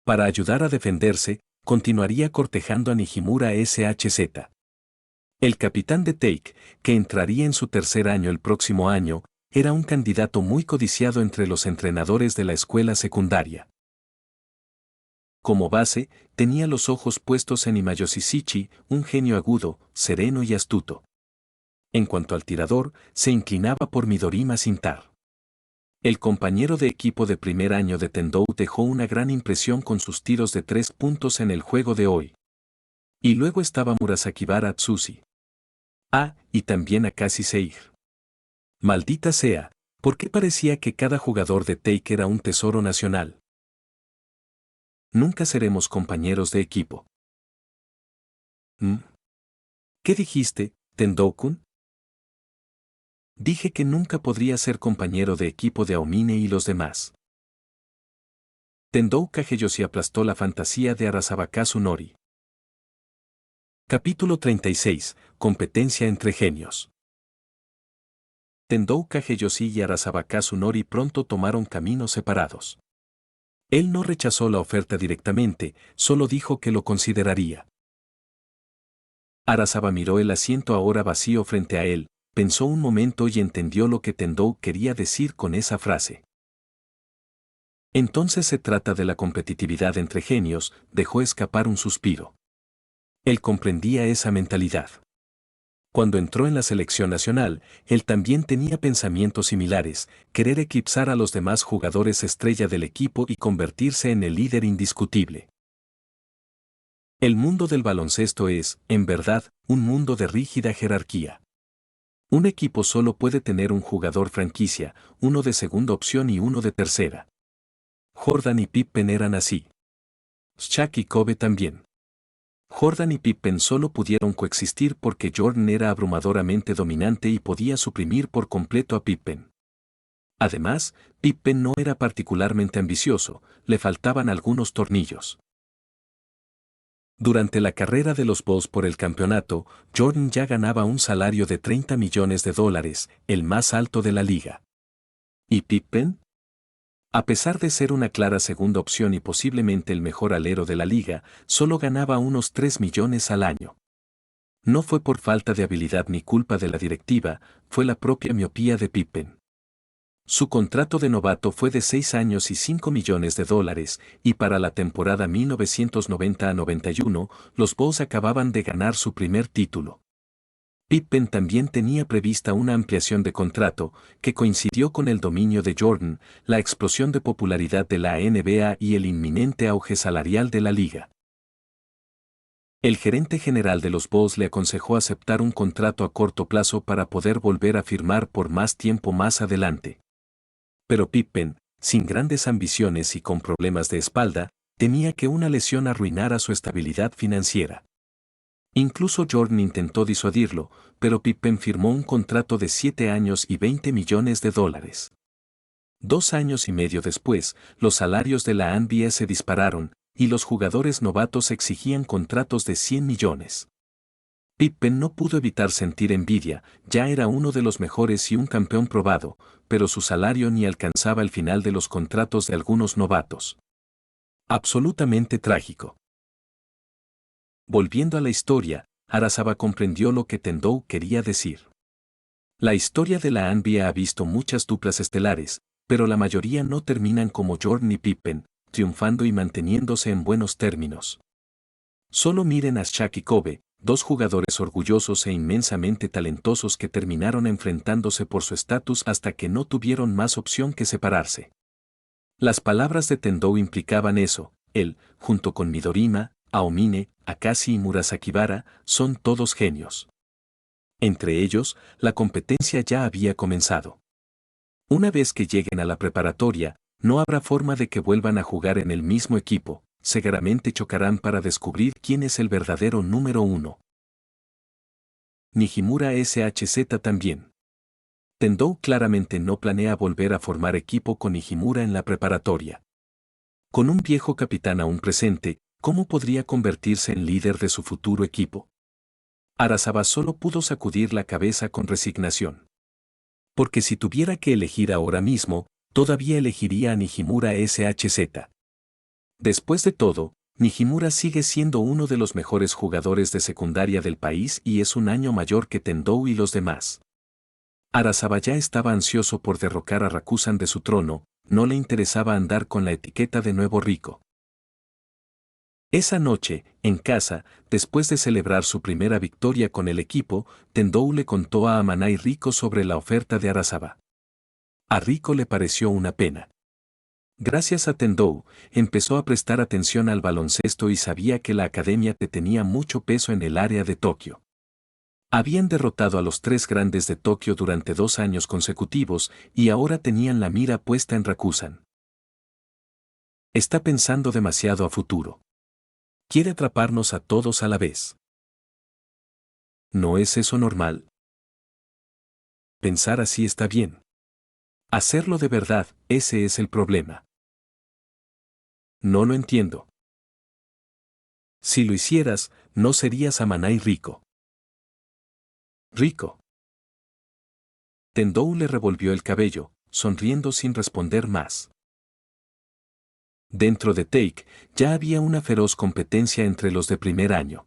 Para ayudar a defenderse, continuaría cortejando a Nijimura SHZ. El capitán de Take, que entraría en su 3er año el próximo año, era un candidato muy codiciado entre los entrenadores de la escuela secundaria. Como base, tenía los ojos puestos en Imayoshi Shichi, un genio agudo, sereno y astuto. En cuanto al tirador, se inclinaba por Midorima Sintar. El compañero de equipo de primer año de Tendou dejó una gran impresión con sus tiros de 3 puntos en el juego de hoy. Y luego estaba Murasakibara Tsushi. Ah, y también Akashi Seir. Maldita sea, ¿por qué parecía que cada jugador de Take era un tesoro nacional? Nunca seremos compañeros de equipo. ¿Qué dijiste, Tendou-kun? Dije que nunca podría ser compañero de equipo de Aomine y los demás. Tendou Kageyoshi aplastó la fantasía de Arasaka Kazunori. Capítulo 36. Competencia entre genios. Tendou Kageyoshi y Arasaka Kazunori pronto tomaron caminos separados. Él no rechazó la oferta directamente, solo dijo que lo consideraría. Arasaka miró el asiento ahora vacío frente a él, pensó un momento y entendió lo que Tendou quería decir con esa frase. Entonces se trata de la competitividad entre genios, dejó escapar un suspiro. Él comprendía esa mentalidad. Cuando entró en la selección nacional, él también tenía pensamientos similares, querer eclipsar a los demás jugadores estrella del equipo y convertirse en el líder indiscutible. El mundo del baloncesto es, en verdad, un mundo de rígida jerarquía. Un equipo solo puede tener un jugador franquicia, uno de segunda opción y uno de tercera. Jordan y Pippen eran así. Shaq y Kobe también. Jordan y Pippen solo pudieron coexistir porque Jordan era abrumadoramente dominante y podía suprimir por completo a Pippen. Además, Pippen no era particularmente ambicioso, le faltaban algunos tornillos. Durante la carrera de los Bulls por el campeonato, Jordan ya ganaba un salario de $30 millones, el más alto de la liga. ¿Y Pippen? A pesar de ser una clara segunda opción y posiblemente el mejor alero de la liga, solo ganaba unos $3 millones al año. No fue por falta de habilidad ni culpa de la directiva, fue la propia miopía de Pippen. Su contrato de novato fue de 6 años y $5 millones, y para la temporada 1990-91, los Bulls acababan de ganar su primer título. Pippen también tenía prevista una ampliación de contrato, que coincidió con el dominio de Jordan, la explosión de popularidad de la NBA y el inminente auge salarial de la liga. El gerente general de los Bulls le aconsejó aceptar un contrato a corto plazo para poder volver a firmar por más tiempo más adelante. Pero Pippen, sin grandes ambiciones y con problemas de espalda, temía que una lesión arruinara su estabilidad financiera. Incluso Jordan intentó disuadirlo, pero Pippen firmó un contrato de 7 años y $20 millones. 2 años y medio después, los salarios de la NBA se dispararon, y los jugadores novatos exigían contratos de 100 millones. Pippen no pudo evitar sentir envidia, ya era uno de los mejores y un campeón probado, pero su salario ni alcanzaba el final de los contratos de algunos novatos. Absolutamente trágico. Volviendo a la historia, Arasaba comprendió lo que Tendou quería decir. La historia de la NBA ha visto muchas duplas estelares, pero la mayoría no terminan como Jordan y Pippen, triunfando y manteniéndose en buenos términos. Solo miren a Shaq y Kobe, dos jugadores orgullosos e inmensamente talentosos que terminaron enfrentándose por su estatus hasta que no tuvieron más opción que separarse. Las palabras de Tendou implicaban eso, él, junto con Midorima, Aomine, Akashi y Murasakibara, son todos genios. Entre ellos, la competencia ya había comenzado. Una vez que lleguen a la preparatoria, no habrá forma de que vuelvan a jugar en el mismo equipo, seguramente chocarán para descubrir quién es el verdadero número 1. Nijimura SHZ también. Tendou claramente no planea volver a formar equipo con Nijimura en la preparatoria. Con un viejo capitán aún presente, ¿cómo podría convertirse en líder de su futuro equipo? Arasaba solo pudo sacudir la cabeza con resignación. Porque si tuviera que elegir ahora mismo, todavía elegiría a Nijimura SHZ. Después de todo, Nijimura sigue siendo uno de los mejores jugadores de secundaria del país y es un año mayor que Tendou y los demás. Arasaba ya estaba ansioso por derrocar a Rakusan de su trono, no le interesaba andar con la etiqueta de nuevo rico. Esa noche, en casa, después de celebrar su primera victoria con el equipo, Tendou le contó a Amanai Rico sobre la oferta de Arasaba. A Rico le pareció una pena. Gracias a Tendou, empezó a prestar atención al baloncesto y sabía que la academia tenía mucho peso en el área de Tokio. Habían derrotado a los 3 grandes de Tokio durante 2 años consecutivos y ahora tenían la mira puesta en Rakusan. Está pensando demasiado a futuro. Quiere atraparnos a todos a la vez. ¿No es eso normal? Pensar así está bien. Hacerlo de verdad, ese es el problema. No lo entiendo. Si lo hicieras, no serías Amanai Rico. Rico. Tendou le revolvió el cabello, sonriendo sin responder más. Dentro de Take, ya había una feroz competencia entre los de primer año.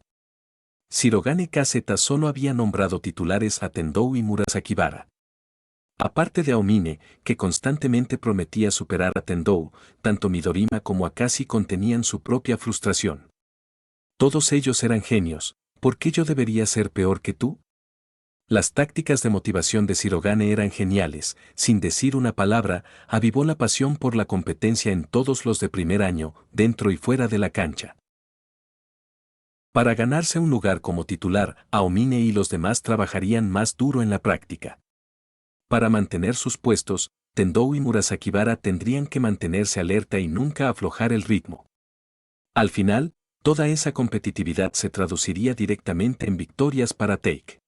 Shirogane KZ solo había nombrado titulares a Tendou y Murasakibara. Aparte de Aomine, que constantemente prometía superar a Tendou, tanto Midorima como Akashi contenían su propia frustración. Todos ellos eran genios, ¿por qué yo debería ser peor que tú? Las tácticas de motivación de Shirogane eran geniales, sin decir una palabra, avivó la pasión por la competencia en todos los de primer año, dentro y fuera de la cancha. Para ganarse un lugar como titular, Aomine y los demás trabajarían más duro en la práctica. Para mantener sus puestos, Tendou y Murasakibara tendrían que mantenerse alerta y nunca aflojar el ritmo. Al final, toda esa competitividad se traduciría directamente en victorias para Take.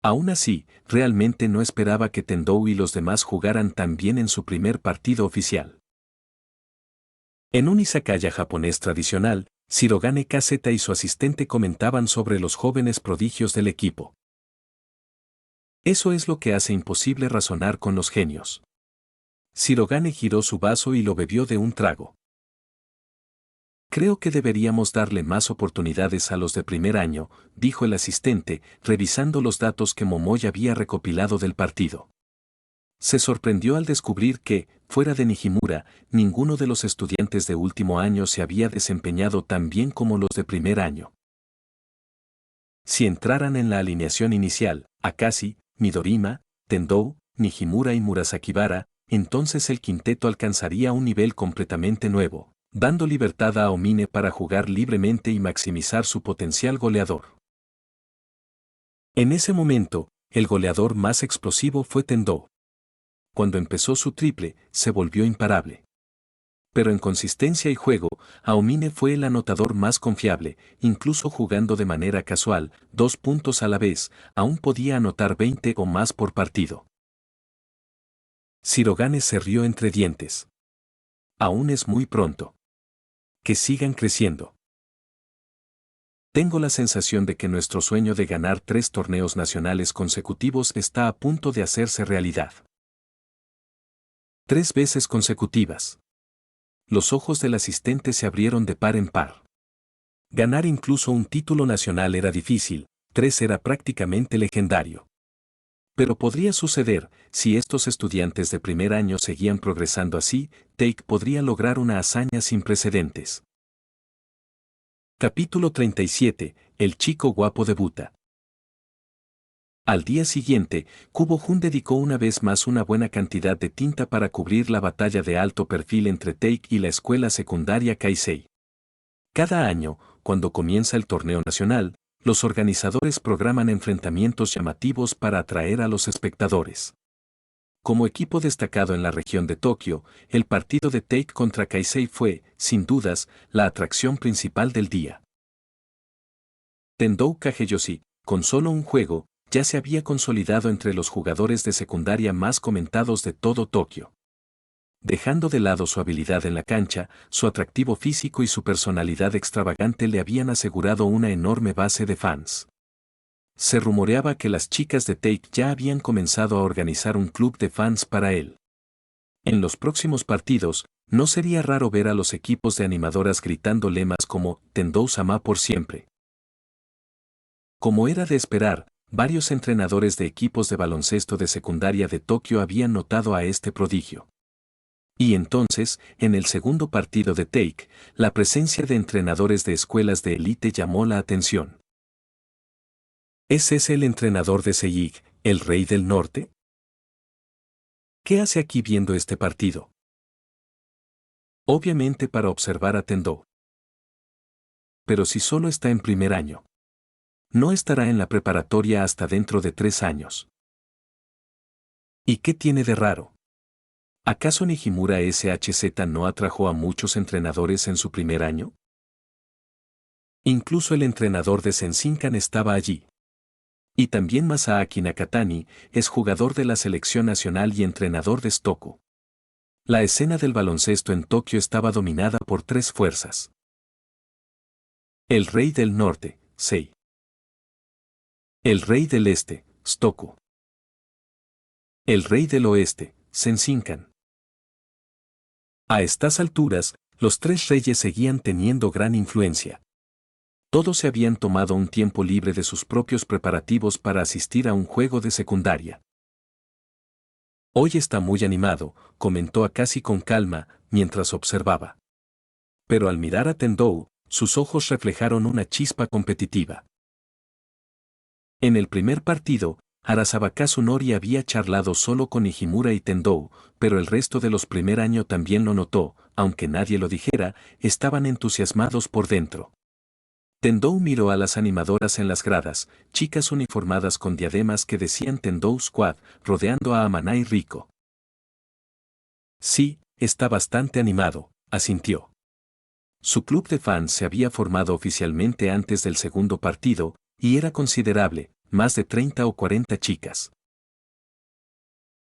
Aún así, realmente no esperaba que Tendou y los demás jugaran tan bien en su primer partido oficial. En un izakaya japonés tradicional, Shirogane Kaseta y su asistente comentaban sobre los jóvenes prodigios del equipo. Eso es lo que hace imposible razonar con los genios. Shirogane giró su vaso y lo bebió de un trago. Creo que deberíamos darle más oportunidades a los de primer año, dijo el asistente, revisando los datos que Momoy había recopilado del partido. Se sorprendió al descubrir que, fuera de Nijimura, ninguno de los estudiantes de último año se había desempeñado tan bien como los de primer año. Si entraran en la alineación inicial, Akashi, Midorima, Tendou, Nijimura y Murasakibara, entonces el quinteto alcanzaría un nivel completamente nuevo, dando libertad a Aomine para jugar libremente y maximizar su potencial goleador. En ese momento, el goleador más explosivo fue Tendou. Cuando empezó su triple, se volvió imparable. Pero en consistencia y juego, Aomine fue el anotador más confiable, incluso jugando de manera casual, 2 puntos a la vez, aún podía anotar 20 o más por partido. Shirogane se rió entre dientes. Aún es muy pronto. Que sigan creciendo. Tengo la sensación de que nuestro sueño de ganar 3 torneos nacionales consecutivos está a punto de hacerse realidad. 3 veces consecutivas. Los ojos del asistente se abrieron de par en par. Ganar incluso un título nacional era difícil, 3 era prácticamente legendario. Pero podría suceder, si estos estudiantes de primer año seguían progresando así, Take podría lograr una hazaña sin precedentes. Capítulo 37, El chico guapo debuta. Al día siguiente, Kubo-jun dedicó una vez más una buena cantidad de tinta para cubrir la batalla de alto perfil entre Take y la escuela secundaria Kaisei. Cada año, cuando comienza el torneo nacional, los organizadores programan enfrentamientos llamativos para atraer a los espectadores. Como equipo destacado en la región de Tokio, el partido de Take contra Kaisei fue, sin dudas, la atracción principal del día. Tendou Kageyoshi, con solo un juego, ya se había consolidado entre los jugadores de secundaria más comentados de todo Tokio. Dejando de lado su habilidad en la cancha, su atractivo físico y su personalidad extravagante le habían asegurado una enorme base de fans. Se rumoreaba que las chicas de Take ya habían comenzado a organizar un club de fans para él. En los próximos partidos, no sería raro ver a los equipos de animadoras gritando lemas como Tendou-sama por siempre. Como era de esperar, varios entrenadores de equipos de baloncesto de secundaria de Tokio habían notado a este prodigio. Y entonces, en el segundo partido de Take, la presencia de entrenadores de escuelas de élite llamó la atención. ¿Es ese el entrenador de Seiyig, el rey del norte? ¿Qué hace aquí viendo este partido? Obviamente para observar a Tendou. Pero si solo está en primer año. No estará en la preparatoria hasta dentro de 3 años. ¿Y qué tiene de raro? ¿Acaso Nijimura SHZ no atrajo a muchos entrenadores en su primer año? Incluso el entrenador de Sensinkan estaba allí. Y también Masaaki Nakatani es jugador de la selección nacional y entrenador de Stoku. La escena del baloncesto en Tokio estaba dominada por 3 fuerzas. El rey del norte, Sei. El rey del este, Stoku. El rey del oeste, Sensinkan. A estas alturas, los 3 reyes seguían teniendo gran influencia. Todos se habían tomado un tiempo libre de sus propios preparativos para asistir a un juego de secundaria. Hoy está muy animado, comentó Akashi con calma, mientras observaba. Pero al mirar a Tendou, sus ojos reflejaron una chispa competitiva. En el primer partido, Arasaba Kazunori había charlado solo con Nijimura y Tendou, pero el resto de los primer año también lo notó, aunque nadie lo dijera, estaban entusiasmados por dentro. Tendou miró a las animadoras en las gradas, chicas uniformadas con diademas que decían Tendou Squad, rodeando a Amaná y Rico. Sí, está bastante animado, asintió. Su club de fans se había formado oficialmente antes del segundo partido, y era considerable, más de 30 o 40 chicas.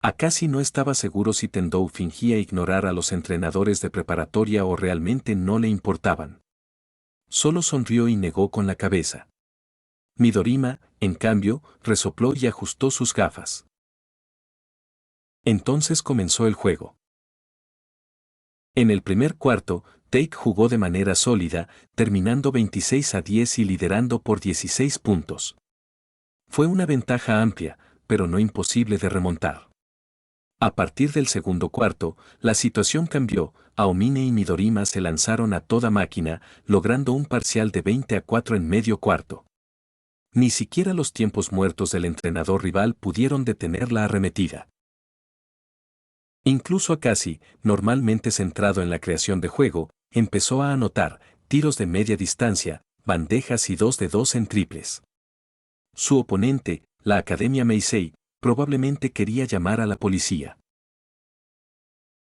Acaso no estaba seguro si Tendou fingía ignorar a los entrenadores de preparatoria o realmente no le importaban. Solo sonrió y negó con la cabeza. Midorima, en cambio, resopló y ajustó sus gafas. Entonces comenzó el juego. En el primer cuarto, Take jugó de manera sólida, terminando 26-10 y liderando por 16 puntos. Fue una ventaja amplia, pero no imposible de remontar. A partir del segundo cuarto, la situación cambió, Aomine y Midorima se lanzaron a toda máquina, logrando un parcial de 20-4 en medio cuarto. Ni siquiera los tiempos muertos del entrenador rival pudieron detener la arremetida. Incluso Akashi, normalmente centrado en la creación de juego, empezó a anotar tiros de media distancia, bandejas y 2 de 2 en triples. Su oponente, la Academia Meisei, probablemente quería llamar a la policía.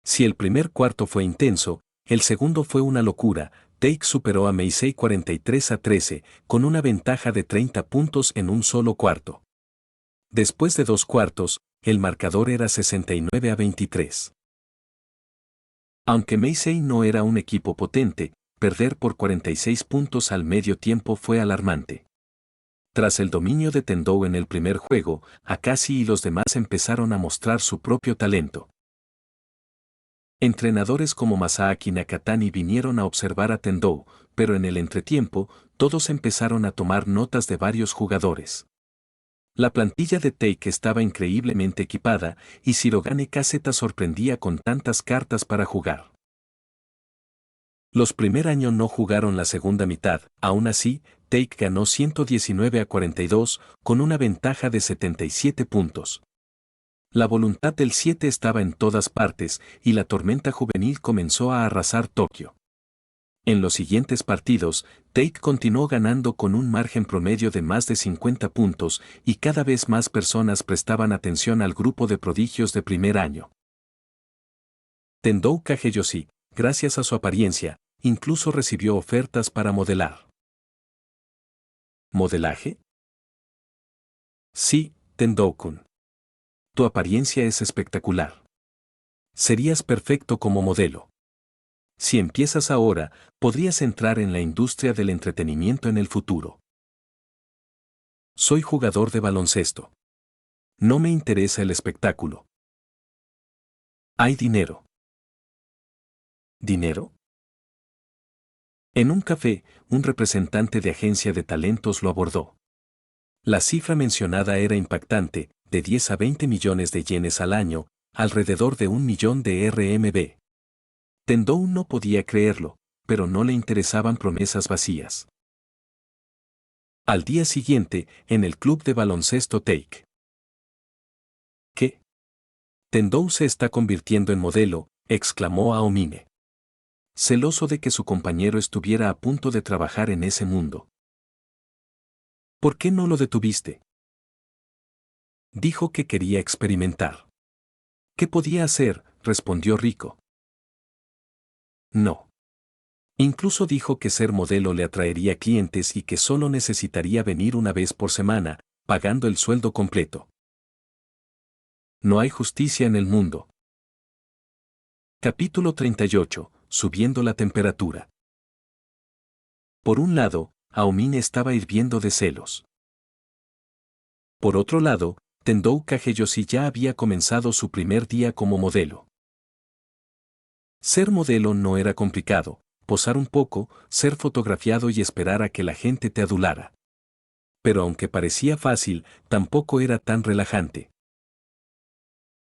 Si el primer cuarto fue intenso, el segundo fue una locura. Take superó a Meisei 43-13, con una ventaja de 30 puntos en un solo cuarto. Después de 2 cuartos, el marcador era 69-23. Aunque Meisei no era un equipo potente, perder por 46 puntos al medio tiempo fue alarmante. Tras el dominio de Tendou en el primer juego, Akashi y los demás empezaron a mostrar su propio talento. Entrenadores como Masaaki Nakatani vinieron a observar a Tendou, pero en el entretiempo, todos empezaron a tomar notas de varios jugadores. La plantilla de Take estaba increíblemente equipada, y Shirogane Kaseta sorprendía con tantas cartas para jugar. Los primer año no jugaron la segunda mitad, aún así, Take ganó 119-42, con una ventaja de 77 puntos. La voluntad del 7 estaba en todas partes, y la tormenta juvenil comenzó a arrasar Tokio. En los siguientes partidos, Take continuó ganando con un margen promedio de más de 50 puntos, y cada vez más personas prestaban atención al grupo de prodigios de primer año. Tendou Kageyoshi, gracias a su apariencia, incluso recibió ofertas para modelar. ¿Modelaje? Sí, Tendou-kun. Tu apariencia es espectacular. Serías perfecto como modelo. Si empiezas ahora, podrías entrar en la industria del entretenimiento en el futuro. Soy jugador de baloncesto. No me interesa el espectáculo. Hay dinero. ¿Dinero? En un café, un representante de agencia de talentos lo abordó. La cifra mencionada era impactante, de 10 a 20 millones de yenes al año, alrededor de 1 millón de RMB. Tendou no podía creerlo, pero no le interesaban promesas vacías. Al día siguiente, en el club de baloncesto Take. ¿Qué? Tendou se está convirtiendo en modelo, exclamó Aomine. Celoso de que su compañero estuviera a punto de trabajar en ese mundo. ¿Por qué no lo detuviste? Dijo que quería experimentar. ¿Qué podía hacer?, respondió Rico. No. Incluso dijo que ser modelo le atraería clientes y que solo necesitaría venir una vez por semana, pagando el sueldo completo. No hay justicia en el mundo. Capítulo 38. Subiendo la temperatura. Por un lado, Aomine estaba hirviendo de celos. Por otro lado, Tendou Kageyoshi ya había comenzado su primer día como modelo. Ser modelo no era complicado, posar un poco, ser fotografiado y esperar a que la gente te adulara. Pero aunque parecía fácil, tampoco era tan relajante.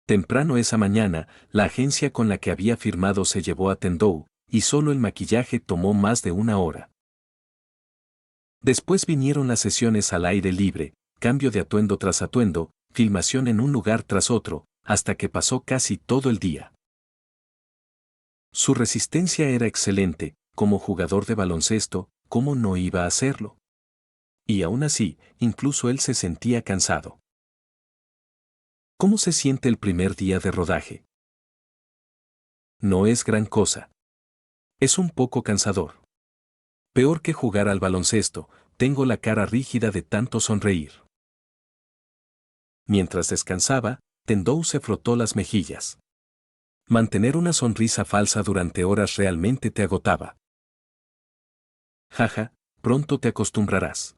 Temprano esa mañana, la agencia con la que había firmado se llevó a Tendou, y solo el maquillaje tomó más de 1 hora. Después vinieron las sesiones al aire libre, cambio de atuendo tras atuendo, filmación en un lugar tras otro, hasta que pasó casi todo el día. Su resistencia era excelente, como jugador de baloncesto, ¿cómo no iba a hacerlo? Y aún así, incluso él se sentía cansado. ¿Cómo se siente el primer día de rodaje? No es gran cosa. Es un poco cansador. Peor que jugar al baloncesto, tengo la cara rígida de tanto sonreír. Mientras descansaba, Tendou se frotó las mejillas. Mantener una sonrisa falsa durante horas realmente te agotaba. Jaja, pronto te acostumbrarás.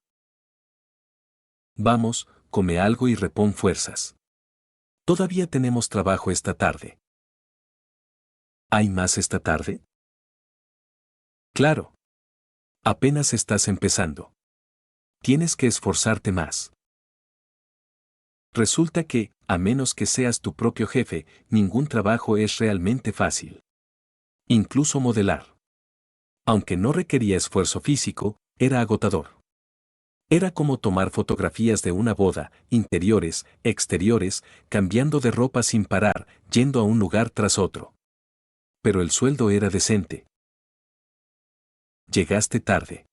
Vamos, come algo y repon fuerzas. Todavía tenemos trabajo esta tarde. ¿Hay más esta tarde? Claro. Apenas estás empezando. Tienes que esforzarte más. Resulta que, a menos que seas tu propio jefe, ningún trabajo es realmente fácil. Incluso modelar. Aunque no requería esfuerzo físico, era agotador. Era como tomar fotografías de una boda, interiores, exteriores, cambiando de ropa sin parar, yendo a un lugar tras otro. Pero el sueldo era decente. Llegaste tarde.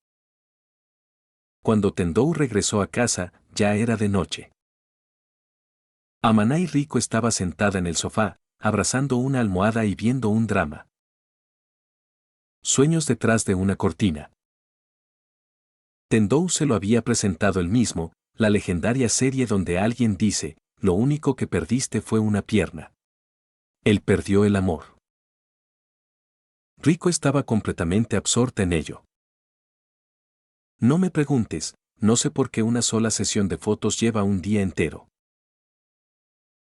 Cuando Tendou regresó a casa, ya era de noche. Amanai Rico estaba sentada en el sofá, abrazando una almohada y viendo un drama. Sueños detrás de una cortina. Tendou se lo había presentado él mismo, la legendaria serie donde alguien dice, lo único que perdiste fue una pierna. Él perdió el amor. Rico estaba completamente absorta en ello. No me preguntes, no sé por qué una sola sesión de fotos lleva un día entero.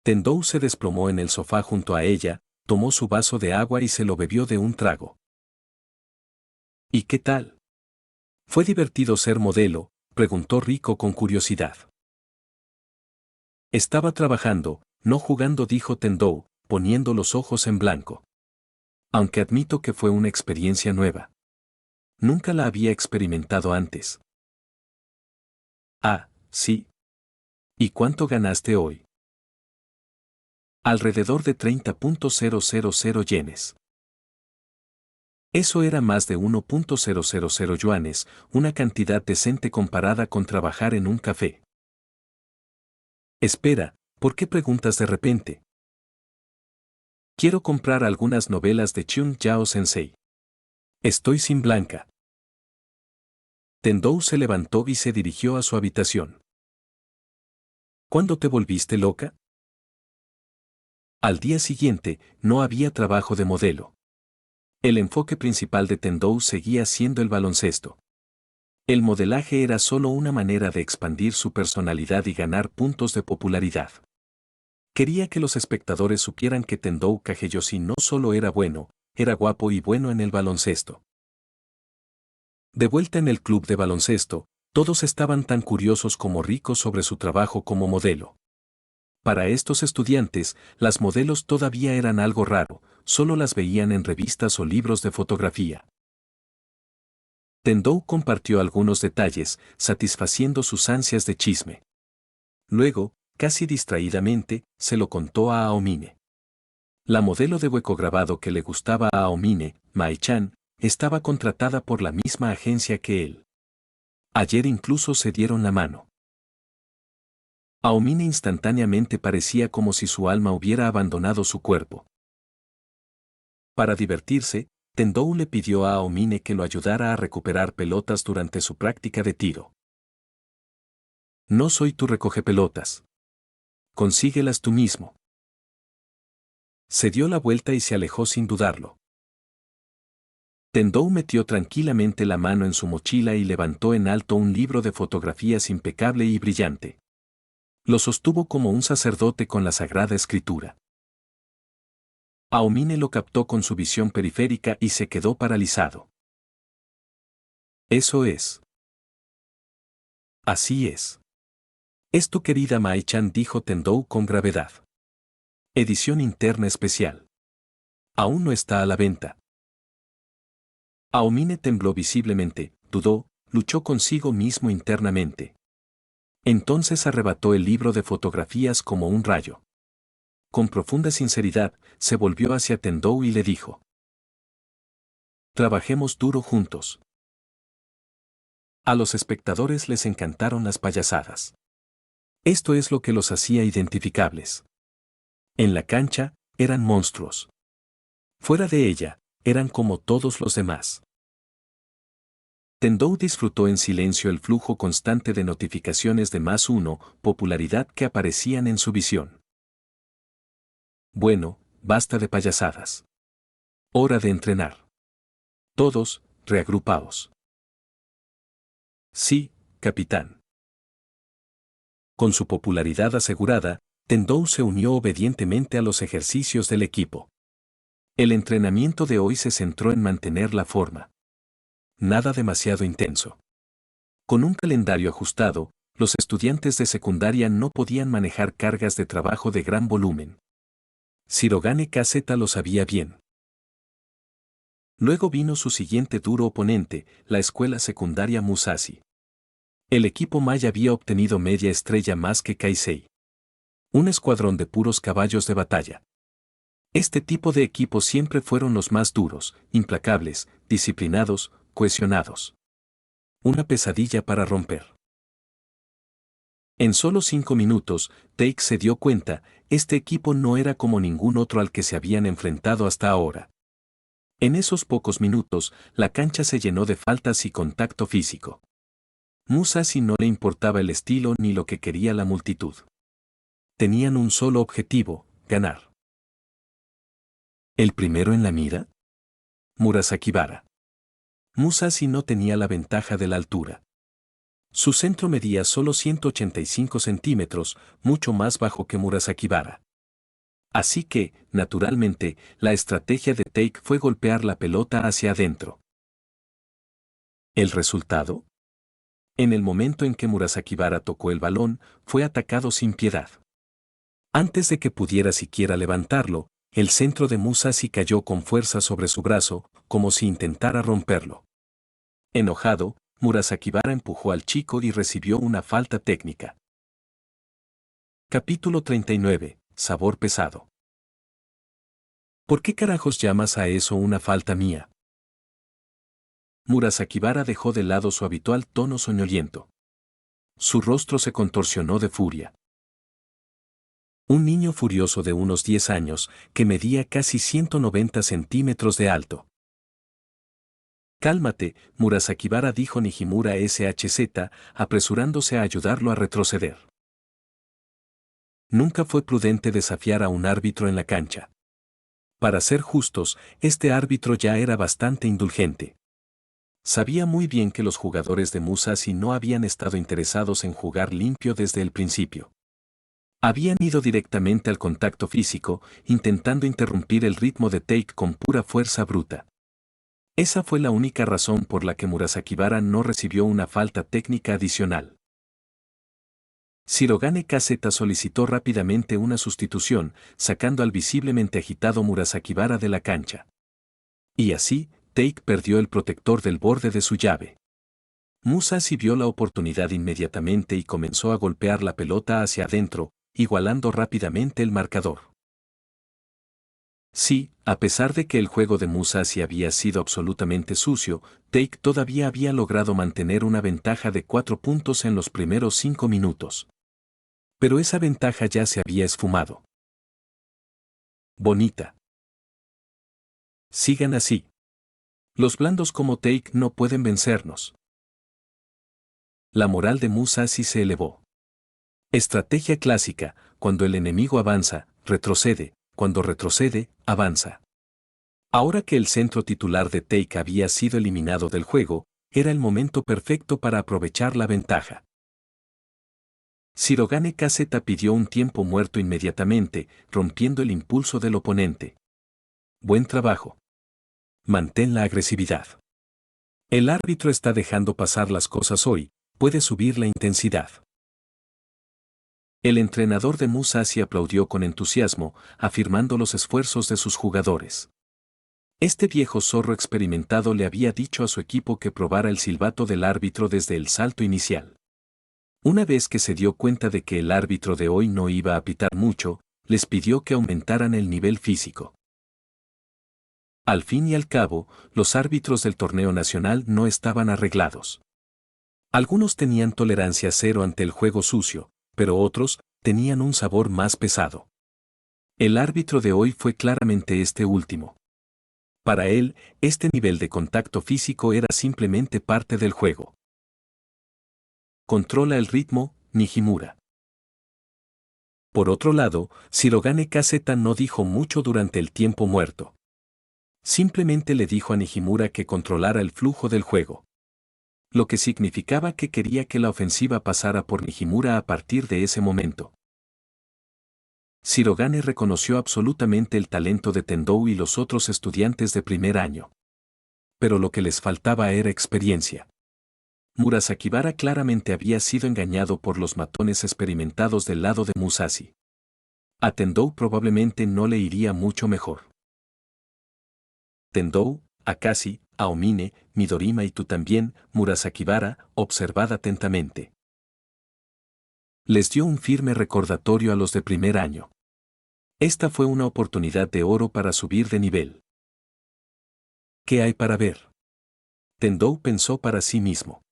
Tendou se desplomó en el sofá junto a ella, tomó su vaso de agua y se lo bebió de un trago. ¿Y qué tal? ¿Fue divertido ser modelo?, preguntó Rico con curiosidad. Estaba trabajando, no jugando, dijo Tendou, poniendo los ojos en blanco. Aunque admito que fue una experiencia nueva. Nunca la había experimentado antes. Ah, sí. ¿Y cuánto ganaste hoy? Alrededor de 30.000 yenes. Eso era más de 1.000 yuanes, una cantidad decente comparada con trabajar en un café. Espera, ¿por qué preguntas de repente? Quiero comprar algunas novelas de Chung Yao Sensei. Estoy sin blanca. Tendou se levantó y se dirigió a su habitación. ¿Cuándo te volviste loca? Al día siguiente, no había trabajo de modelo. El enfoque principal de Tendou seguía siendo el baloncesto. El modelaje era solo una manera de expandir su personalidad y ganar puntos de popularidad. Quería que los espectadores supieran que Tendou Kageyoshi no solo era bueno, era guapo y bueno en el baloncesto. De vuelta en el club de baloncesto, todos estaban tan curiosos como Rico sobre su trabajo como modelo. Para estos estudiantes, las modelos todavía eran algo raro, solo las veían en revistas o libros de fotografía. Tendou compartió algunos detalles, satisfaciendo sus ansias de chisme. Luego, casi distraídamente, se lo contó a Aomine. La modelo de hueco grabado que le gustaba a Aomine, Mai-chan, estaba contratada por la misma agencia que él. Ayer incluso se dieron la mano. Aomine instantáneamente parecía como si su alma hubiera abandonado su cuerpo. Para divertirse, Tendou le pidió a Aomine que lo ayudara a recuperar pelotas durante su práctica de tiro. No soy tu recogepelotas. Consíguelas tú mismo. Se dio la vuelta y se alejó sin dudarlo. Tendou metió tranquilamente la mano en su mochila y levantó en alto un libro de fotografías impecable y brillante. Lo sostuvo como un sacerdote con la Sagrada Escritura. Aomine lo captó con su visión periférica y se quedó paralizado. Eso es. Así es. Es tu querida Mai-chan, dijo Tendou con gravedad. Edición interna especial. Aún no está a la venta. Aomine tembló visiblemente, dudó, luchó consigo mismo internamente. Entonces arrebató el libro de fotografías como un rayo. Con profunda sinceridad, se volvió hacia Tendou y le dijo: Trabajemos duro juntos. A los espectadores les encantaron las payasadas. Esto es lo que los hacía identificables. En la cancha, eran monstruos. Fuera de ella, eran como todos los demás. Tendou disfrutó en silencio el flujo constante de notificaciones de +1 popularidad que aparecían en su visión. Bueno, basta de payasadas. Hora de entrenar. Todos, reagrupaos. Sí, capitán. Con su popularidad asegurada, Tendou se unió obedientemente a los ejercicios del equipo. El entrenamiento de hoy se centró en mantener la forma. Nada demasiado intenso. Con un calendario ajustado, los estudiantes de secundaria no podían manejar cargas de trabajo de gran volumen. Shirogane Kaseta lo sabía bien. Luego vino su siguiente duro oponente, la escuela secundaria Musashi. El equipo Maya había obtenido media estrella más que Kaisei. Un escuadrón de puros caballos de batalla. Este tipo de equipos siempre fueron los más duros, implacables, disciplinados, cohesionados. Una pesadilla para romper. En solo 5 minutos, Take se dio cuenta, este equipo no era como ningún otro al que se habían enfrentado hasta ahora. En esos pocos minutos, la cancha se llenó de faltas y contacto físico. Musashi no le importaba el estilo ni lo que quería la multitud. Tenían un solo objetivo, ganar. ¿El primero en la mira? Murasakibara. Musashi no tenía la ventaja de la altura. Su centro medía solo 185 centímetros, mucho más bajo que Murasakibara. Así que, naturalmente, la estrategia de Take fue golpear la pelota hacia adentro. ¿El resultado? En el momento en que Murasakibara tocó el balón, fue atacado sin piedad. Antes de que pudiera siquiera levantarlo, el centro de Musashi cayó con fuerza sobre su brazo, como si intentara romperlo. Enojado, Murasakibara empujó al chico y recibió una falta técnica. Capítulo 39. Sabor pesado. ¿Por qué carajos llamas a eso una falta mía? Murasakibara dejó de lado su habitual tono soñoliento. Su rostro se contorsionó de furia. Un niño furioso de unos 10 años, que medía casi 190 centímetros de alto. Cálmate, Murasakibara, dijo Nijimura SHZ, apresurándose a ayudarlo a retroceder. Nunca fue prudente desafiar a un árbitro en la cancha. Para ser justos, este árbitro ya era bastante indulgente. Sabía muy bien que los jugadores de Musashi no habían estado interesados en jugar limpio desde el principio. Habían ido directamente al contacto físico, intentando interrumpir el ritmo de Take con pura fuerza bruta. Esa fue la única razón por la que Murasakibara no recibió una falta técnica adicional. Shirogane Kaseta solicitó rápidamente una sustitución, sacando al visiblemente agitado Murasakibara de la cancha. Y así, Take perdió el protector del borde de su llave. Musashi vio la oportunidad inmediatamente y comenzó a golpear la pelota hacia adentro, igualando rápidamente el marcador. Sí, a pesar de que el juego de Musashi había sido absolutamente sucio, Take todavía había logrado mantener una ventaja de 4 puntos en los primeros 5 minutos. Pero esa ventaja ya se había esfumado. Bonita. Sigan así. Los blandos como Take no pueden vencernos. La moral de Musashi se elevó. Estrategia clásica: cuando el enemigo avanza, retrocede; cuando retrocede, avanza. Ahora que el centro titular de Take había sido eliminado del juego, era el momento perfecto para aprovechar la ventaja. Shirogane Kaseta pidió un tiempo muerto inmediatamente, rompiendo el impulso del oponente. Buen trabajo. Mantén la agresividad. El árbitro está dejando pasar las cosas hoy, puede subir la intensidad. El entrenador de Musashi aplaudió con entusiasmo, afirmando los esfuerzos de sus jugadores. Este viejo zorro experimentado le había dicho a su equipo que probara el silbato del árbitro desde el salto inicial. Una vez que se dio cuenta de que el árbitro de hoy no iba a pitar mucho, les pidió que aumentaran el nivel físico. Al fin y al cabo, los árbitros del torneo nacional no estaban arreglados. Algunos tenían tolerancia cero ante el juego sucio, pero otros tenían un sabor más pesado. El árbitro de hoy fue claramente este último. Para él, este nivel de contacto físico era simplemente parte del juego. Controla el ritmo, Nijimura. Por otro lado, Shirogane Kaseta no dijo mucho durante el tiempo muerto. Simplemente le dijo a Nijimura que controlara el flujo del juego. Lo que significaba que quería que la ofensiva pasara por Nijimura a partir de ese momento. Shirogane reconoció absolutamente el talento de Tendou y los otros estudiantes de primer año. Pero lo que les faltaba era experiencia. Murasakibara claramente había sido engañado por los matones experimentados del lado de Musashi. A Tendou probablemente no le iría mucho mejor. Tendou, Akashi, Aomine, Midorima y tú también, Murasakibara, observad atentamente. Les dio un firme recordatorio a los de primer año. Esta fue una oportunidad de oro para subir de nivel. ¿Qué hay para ver? Tendou pensó para sí mismo.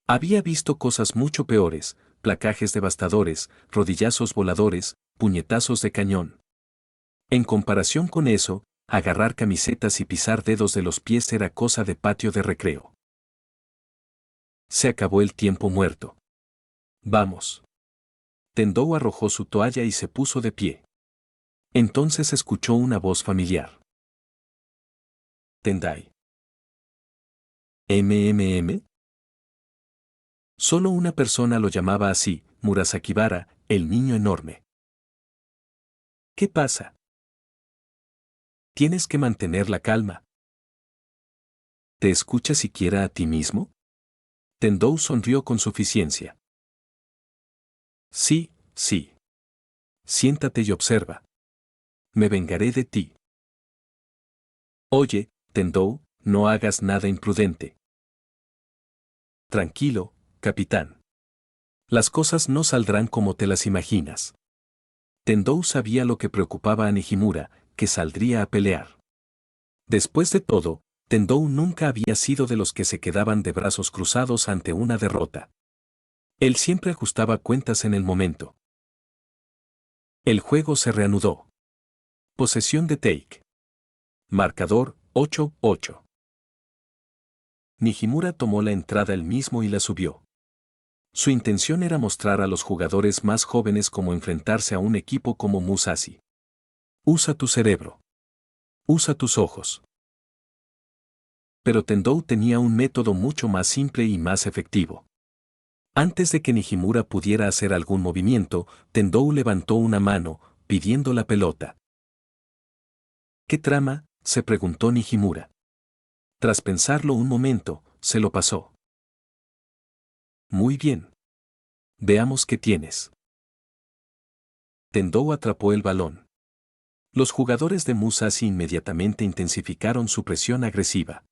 Había visto cosas mucho peores, placajes devastadores, rodillazos voladores, puñetazos de cañón. En comparación con eso, agarrar camisetas y pisar dedos de los pies era cosa de patio de recreo. Se acabó el tiempo muerto. Vamos. Tendou arrojó su toalla y se puso de pie. Entonces escuchó una voz familiar. Tendai. ¿MMM? Solo una persona lo llamaba así, Murasakibara, el niño enorme. ¿Qué pasa? Tienes que mantener la calma. ¿Te escuchas siquiera a ti mismo? Tendou sonrió con suficiencia. Sí, sí. Siéntate y observa. Me vengaré de ti. Oye, Tendou, no hagas nada imprudente. Tranquilo, capitán. Las cosas no saldrán como te las imaginas. Tendou sabía lo que preocupaba a Nijimura, que saldría a pelear. Después de todo, Tendou nunca había sido de los que se quedaban de brazos cruzados ante una derrota. Él siempre ajustaba cuentas en el momento. El juego se reanudó. Posesión de Take. Marcador, 8-8. Nijimura tomó la entrada él mismo y la subió. Su intención era mostrar a los jugadores más jóvenes cómo enfrentarse a un equipo como Musashi. Usa tu cerebro. Usa tus ojos. Pero Tendou tenía un método mucho más simple y más efectivo. Antes de que Nijimura pudiera hacer algún movimiento, Tendou levantó una mano, pidiendo la pelota. ¿Qué trama?, se preguntó Nijimura. Tras pensarlo un momento, se lo pasó. Muy bien. Veamos qué tienes. Tendou atrapó el balón. Los jugadores de Musashi inmediatamente intensificaron su presión agresiva.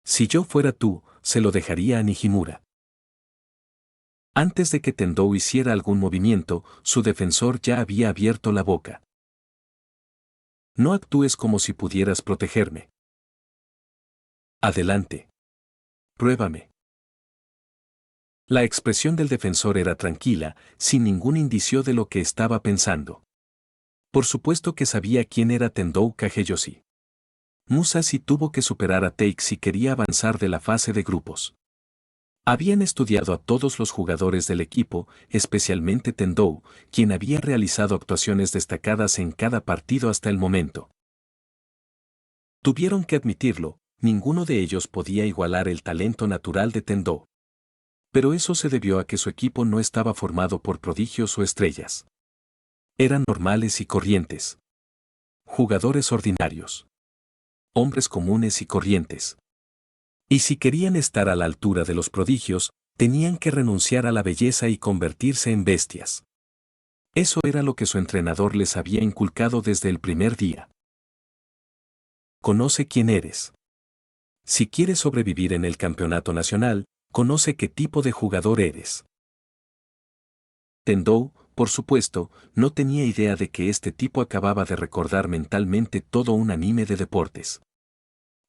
Si yo fuera tú, se lo dejaría a Nijimura. Antes de que Tendou hiciera algún movimiento, su defensor ya había abierto la boca. No actúes como si pudieras protegerme. Adelante. Pruébame. La expresión del defensor era tranquila, sin ningún indicio de lo que estaba pensando. Por supuesto que sabía quién era Tendou Kageyoshi. Musashi tuvo que superar a Take si quería avanzar de la fase de grupos. Habían estudiado a todos los jugadores del equipo, especialmente Tendou, quien había realizado actuaciones destacadas en cada partido hasta el momento. Tuvieron que admitirlo, ninguno de ellos podía igualar el talento natural de Tendou. Pero eso se debió a que su equipo no estaba formado por prodigios o estrellas. Eran normales y corrientes. Jugadores ordinarios. Hombres comunes y corrientes. Y si querían estar a la altura de los prodigios, tenían que renunciar a la belleza y convertirse en bestias. Eso era lo que su entrenador les había inculcado desde el primer día. Conoce quién eres. Si quieres sobrevivir en el campeonato nacional, conoce qué tipo de jugador eres. Tendou, por supuesto, no tenía idea de que este tipo acababa de recordar mentalmente todo un anime de deportes.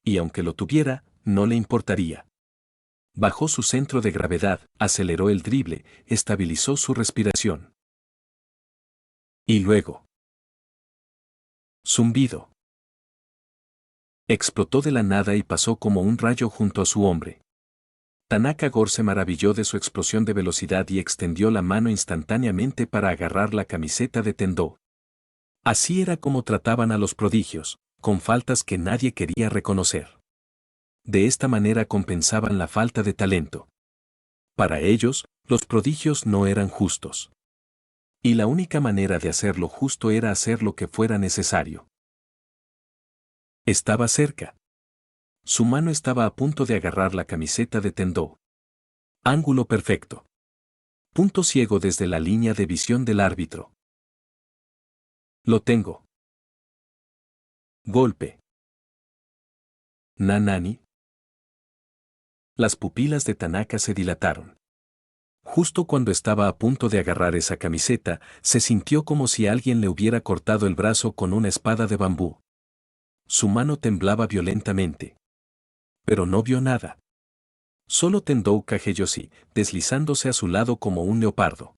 Y aunque lo tuviera, no le importaría. Bajó su centro de gravedad, aceleró el drible, estabilizó su respiración. Y luego. Zumbido. Explotó de la nada y pasó como un rayo junto a su hombre. Tanaka Gore se maravilló de su explosión de velocidad y extendió la mano instantáneamente para agarrar la camiseta de Tendou. Así era como trataban a los prodigios, con faltas que nadie quería reconocer. De esta manera compensaban la falta de talento. Para ellos, los prodigios no eran justos. Y la única manera de hacerlo justo era hacer lo que fuera necesario. Estaba cerca. Su mano estaba a punto de agarrar la camiseta de Tendou. Ángulo perfecto. Punto ciego desde la línea de visión del árbitro. Lo tengo. Golpe. Nanani. Las pupilas de Tanaka se dilataron. Justo cuando estaba a punto de agarrar esa camiseta, se sintió como si alguien le hubiera cortado el brazo con una espada de bambú. Su mano temblaba violentamente. Pero no vio nada. Solo Tendou Kageyoshi, deslizándose a su lado como un leopardo.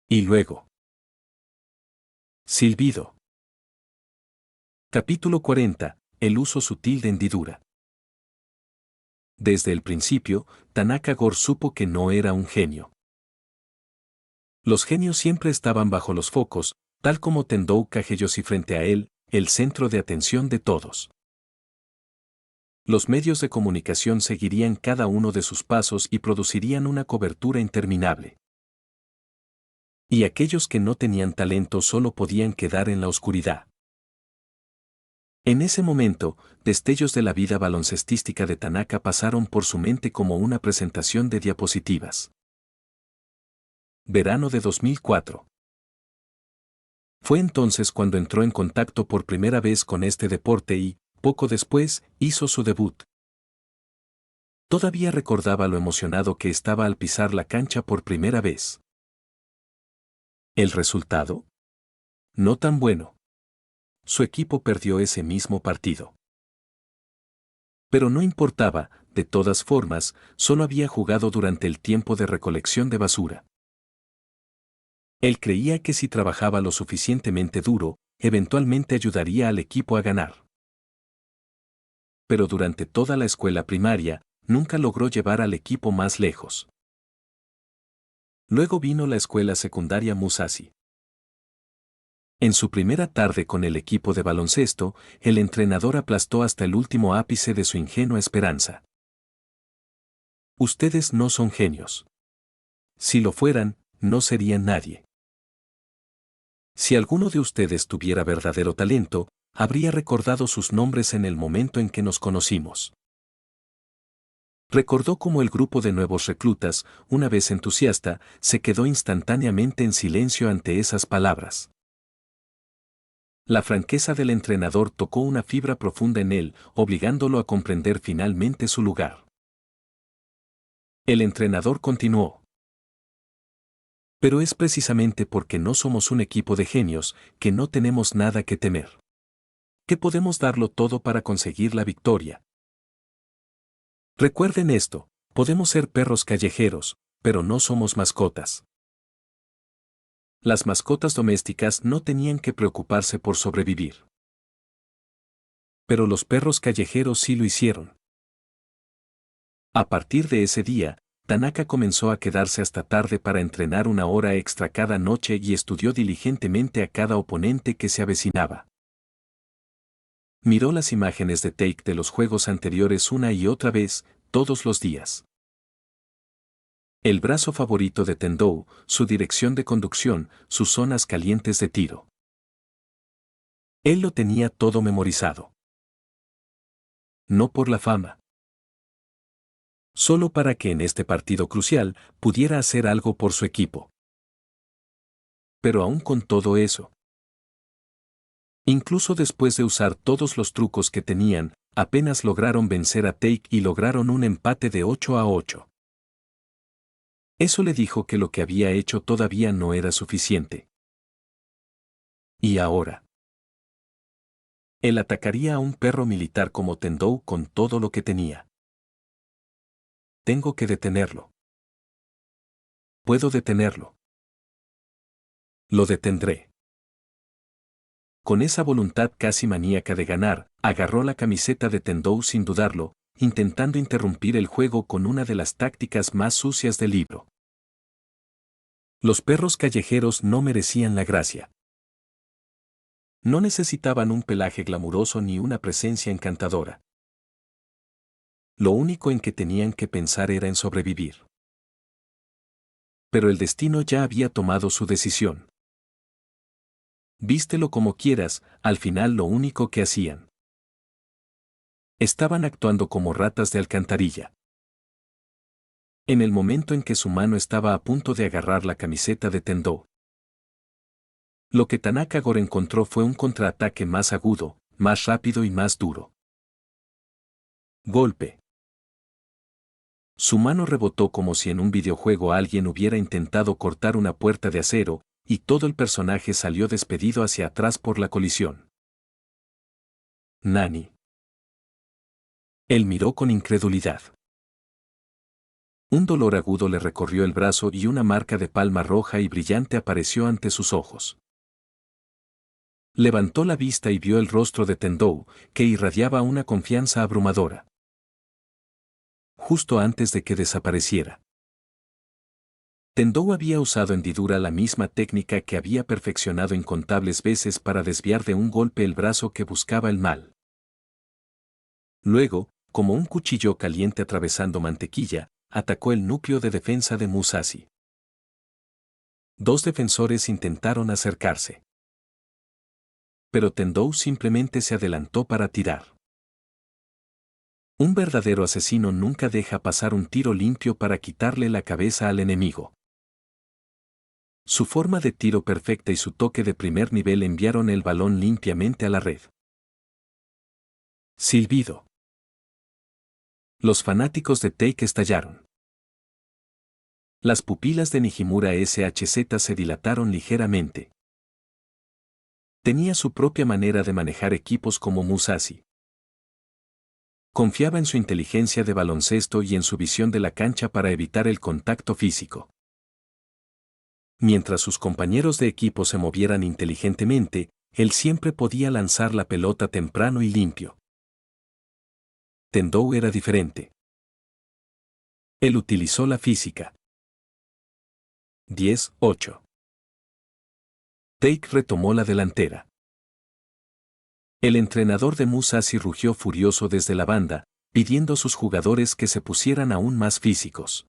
Y luego. Silbido. Capítulo 40. El uso sutil de hendidura. Desde el principio, Tanaka Gore supo que no era un genio. Los genios siempre estaban bajo los focos, tal como Tendou Kageyoshi frente a él, el centro de atención de todos. Los medios de comunicación seguirían cada uno de sus pasos y producirían una cobertura interminable. Y aquellos que no tenían talento solo podían quedar en la oscuridad. En ese momento, destellos de la vida baloncestística de Tanaka pasaron por su mente como una presentación de diapositivas. Verano de 2004. Fue entonces cuando entró en contacto por primera vez con este deporte y, poco después, hizo su debut. Todavía recordaba lo emocionado que estaba al pisar la cancha por primera vez. ¿El resultado? No tan bueno. Su equipo perdió ese mismo partido. Pero no importaba, de todas formas, solo había jugado durante el tiempo de recolección de basura. Él creía que si trabajaba lo suficientemente duro, eventualmente ayudaría al equipo a ganar. Pero durante toda la escuela primaria, nunca logró llevar al equipo más lejos. Luego vino la escuela secundaria Musashi. En su primera tarde con el equipo de baloncesto, el entrenador aplastó hasta el último ápice de su ingenua esperanza. Ustedes no son genios. Si lo fueran, no serían nadie. Si alguno de ustedes tuviera verdadero talento, habría recordado sus nombres en el momento en que nos conocimos. Recordó cómo el grupo de nuevos reclutas, una vez entusiasta, se quedó instantáneamente en silencio ante esas palabras. La franqueza del entrenador tocó una fibra profunda en él, obligándolo a comprender finalmente su lugar. El entrenador continuó. Pero es precisamente porque no somos un equipo de genios que no tenemos nada que temer. Que podemos darlo todo para conseguir la victoria. Recuerden esto, podemos ser perros callejeros, pero no somos mascotas. Las mascotas domésticas no tenían que preocuparse por sobrevivir. Pero los perros callejeros sí lo hicieron. A partir de ese día, Tanaka comenzó a quedarse hasta tarde para entrenar una hora extra cada noche y estudió diligentemente a cada oponente que se avecinaba. Miró las imágenes de tape de los juegos anteriores una y otra vez, todos los días. El brazo favorito de Tendou, su dirección de conducción, sus zonas calientes de tiro. Él lo tenía todo memorizado. No por la fama. Solo para que en este partido crucial pudiera hacer algo por su equipo. Pero aún con todo eso, incluso después de usar todos los trucos que tenían, apenas lograron vencer a Take y lograron un empate de 8-8. Eso le dijo que lo que había hecho todavía no era suficiente. Y ahora, él atacaría a un perro militar como Tendou con todo lo que tenía. Tengo que detenerlo. Puedo detenerlo. Lo detendré. Con esa voluntad casi maníaca de ganar, agarró la camiseta de Tendou sin dudarlo, intentando interrumpir el juego con una de las tácticas más sucias del libro. Los perros callejeros no merecían la gracia. No necesitaban un pelaje glamuroso ni una presencia encantadora. Lo único en que tenían que pensar era en sobrevivir. Pero el destino ya había tomado su decisión. Vístelo como quieras, al final lo único que hacían. Estaban actuando como ratas de alcantarilla. En el momento en que su mano estaba a punto de agarrar la camiseta de Tendou, lo que Tanaka Gore encontró fue un contraataque más agudo, más rápido y más duro. Golpe. Su mano rebotó como si en un videojuego alguien hubiera intentado cortar una puerta de acero, y todo el personaje salió despedido hacia atrás por la colisión. Nani. Él miró con incredulidad. Un dolor agudo le recorrió el brazo y una marca de palma roja y brillante apareció ante sus ojos. Levantó la vista y vio el rostro de Tendou, que irradiaba una confianza abrumadora. Justo antes de que desapareciera, Tendou había usado en Didura la misma técnica que había perfeccionado incontables veces para desviar de un golpe el brazo que buscaba el mal. Luego, como un cuchillo caliente atravesando mantequilla, atacó el núcleo de defensa de Musashi. Dos defensores intentaron acercarse. Pero Tendou simplemente se adelantó para tirar. Un verdadero asesino nunca deja pasar un tiro limpio para quitarle la cabeza al enemigo. Su forma de tiro perfecta y su toque de primer nivel enviaron el balón limpiamente a la red. Silbido. Los fanáticos de Take estallaron. Las pupilas de Nijimura SHZ se dilataron ligeramente. Tenía su propia manera de manejar equipos como Musashi. Confiaba en su inteligencia de baloncesto y en su visión de la cancha para evitar el contacto físico. Mientras sus compañeros de equipo se movieran inteligentemente, él siempre podía lanzar la pelota temprano y limpio. Tendou era diferente. Él utilizó la física. 10-8. Take retomó la delantera. El entrenador de Musashi rugió furioso desde la banda, pidiendo a sus jugadores que se pusieran aún más físicos.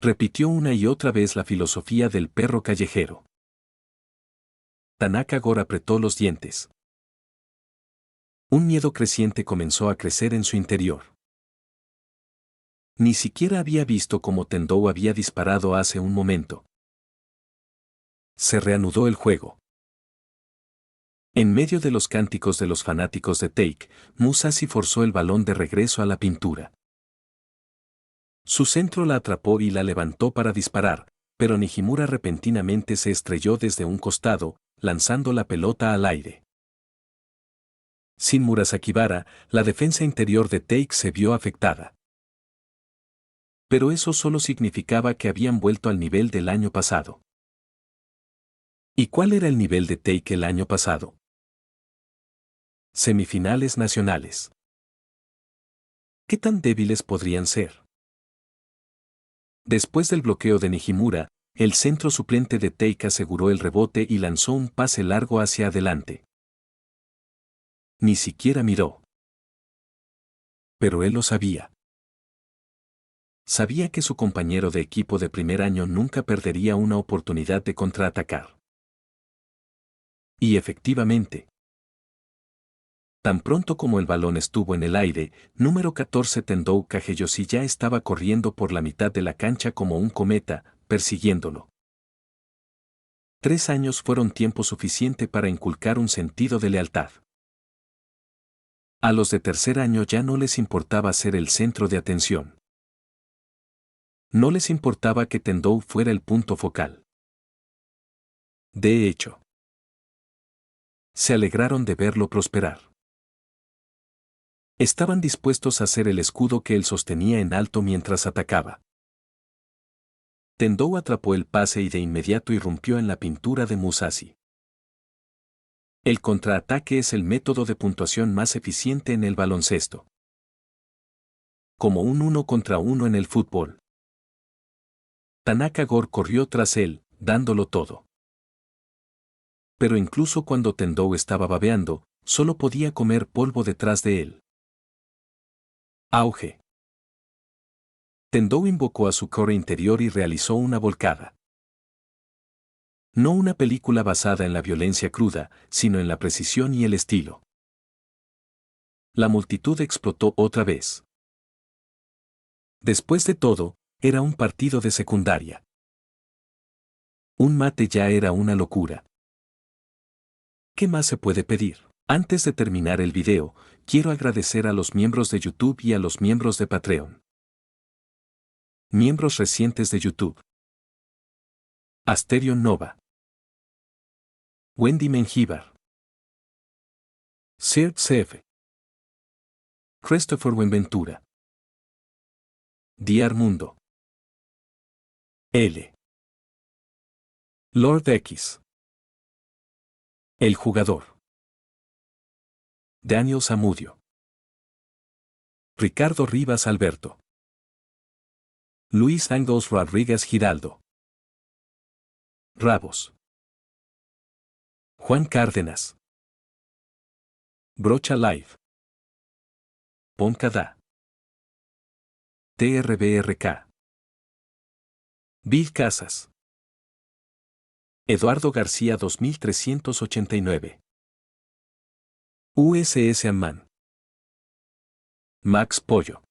Repitió una y otra vez la filosofía del perro callejero. Tanaka Gore apretó los dientes. Un miedo creciente comenzó a crecer en su interior. Ni siquiera había visto cómo Tendou había disparado hace un momento. Se reanudó el juego. En medio de los cánticos de los fanáticos de Take, Musashi forzó el balón de regreso a la pintura. Su centro la atrapó y la levantó para disparar, pero Nijimura repentinamente se estrelló desde un costado, lanzando la pelota al aire. Sin Murasakibara, la defensa interior de Take se vio afectada. Pero eso solo significaba que habían vuelto al nivel del año pasado. ¿Y cuál era el nivel de Take el año pasado? Semifinales nacionales. ¿Qué tan débiles podrían ser? Después del bloqueo de Nijimura, el centro suplente de Take aseguró el rebote y lanzó un pase largo hacia adelante. Ni siquiera miró. Pero él lo sabía. Sabía que su compañero de equipo de primer año nunca perdería una oportunidad de contraatacar. Y efectivamente. Tan pronto como el balón estuvo en el aire, número 14 Tendou Kageyoshi ya estaba corriendo por la mitad de la cancha como un cometa, persiguiéndolo. 3 años fueron tiempo suficiente para inculcar un sentido de lealtad. A los de tercer año ya no les importaba ser el centro de atención. No les importaba que Tendou fuera el punto focal. De hecho, se alegraron de verlo prosperar. Estaban dispuestos a hacer el escudo que él sostenía en alto mientras atacaba. Tendou atrapó el pase y de inmediato irrumpió en la pintura de Musashi. El contraataque es el método de puntuación más eficiente en el baloncesto. Como un 1 contra 1 en el fútbol. Tanaka Gore corrió tras él, dándolo todo. Pero incluso cuando Tendou estaba babeando, solo podía comer polvo detrás de él. Auge. Tendou invocó a su core interior y realizó una volcada. No una película basada en la violencia cruda, sino en la precisión y el estilo. La multitud explotó otra vez. Después de todo, era un partido de secundaria. Un mate ya era una locura. ¿Qué más se puede pedir? Antes de terminar el video, quiero agradecer a los miembros de YouTube y a los miembros de Patreon. Miembros recientes de YouTube. Asterion Nova. Wendy Mengíbar. Sir CF. Christopher Buenventura. Diar Mundo. L. Lord X. El jugador. Daniel Zamudio. Ricardo Rivas Alberto. Luis Angos Rodríguez Giraldo. Rabos. Juan Cárdenas. Brocha Live. Poncada. TRBRK. Bill Casas. Eduardo García 2389. USS Amman. Max Pollo.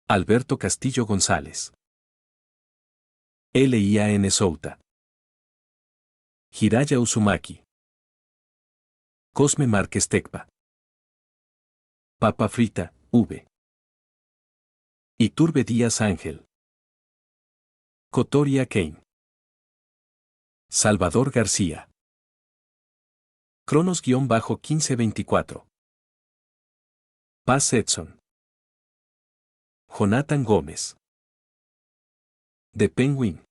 Alberto Castillo González. LIAN Souta. Hiraya Uzumaki. Cosme Márquez Tecpa. Papa Frita, V. Iturbe Díaz Ángel. Cotoria Kane. Salvador García. Cronos-1524. Paz Edson. Jonathan Gómez. The Penguin.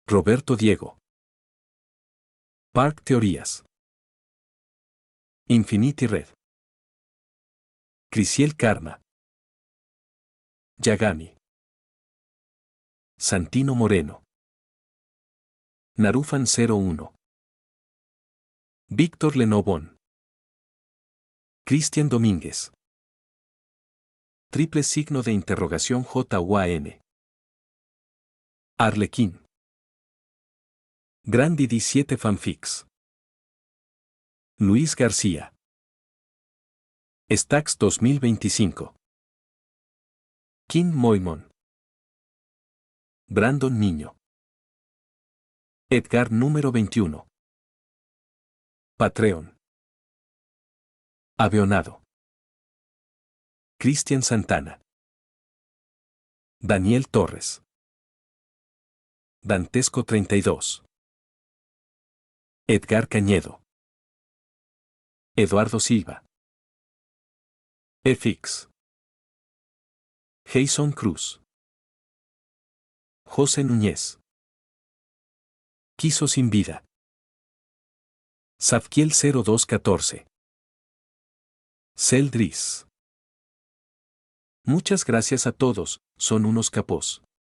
Roberto Diego. Park Teorías. Infinity Red. Crisiel Karma. Yagami. Santino Moreno. Narufan 01. Víctor Lenovón. Cristian Domínguez. Triple signo de interrogación JUAN. Arlequín. Grandi 17 Fanfics. Luis García. Stax 2025. Kim Moimon. Brandon Niño. Edgar número 21. Patreon. Avionado. Cristian Santana. Daniel Torres. Dantesco 32. Edgar Cañedo. Eduardo Silva. FX. Jason Cruz. José Núñez. Quiso sin vida. Safkiel 0214. Celdris. Muchas gracias a todos, son unos capos.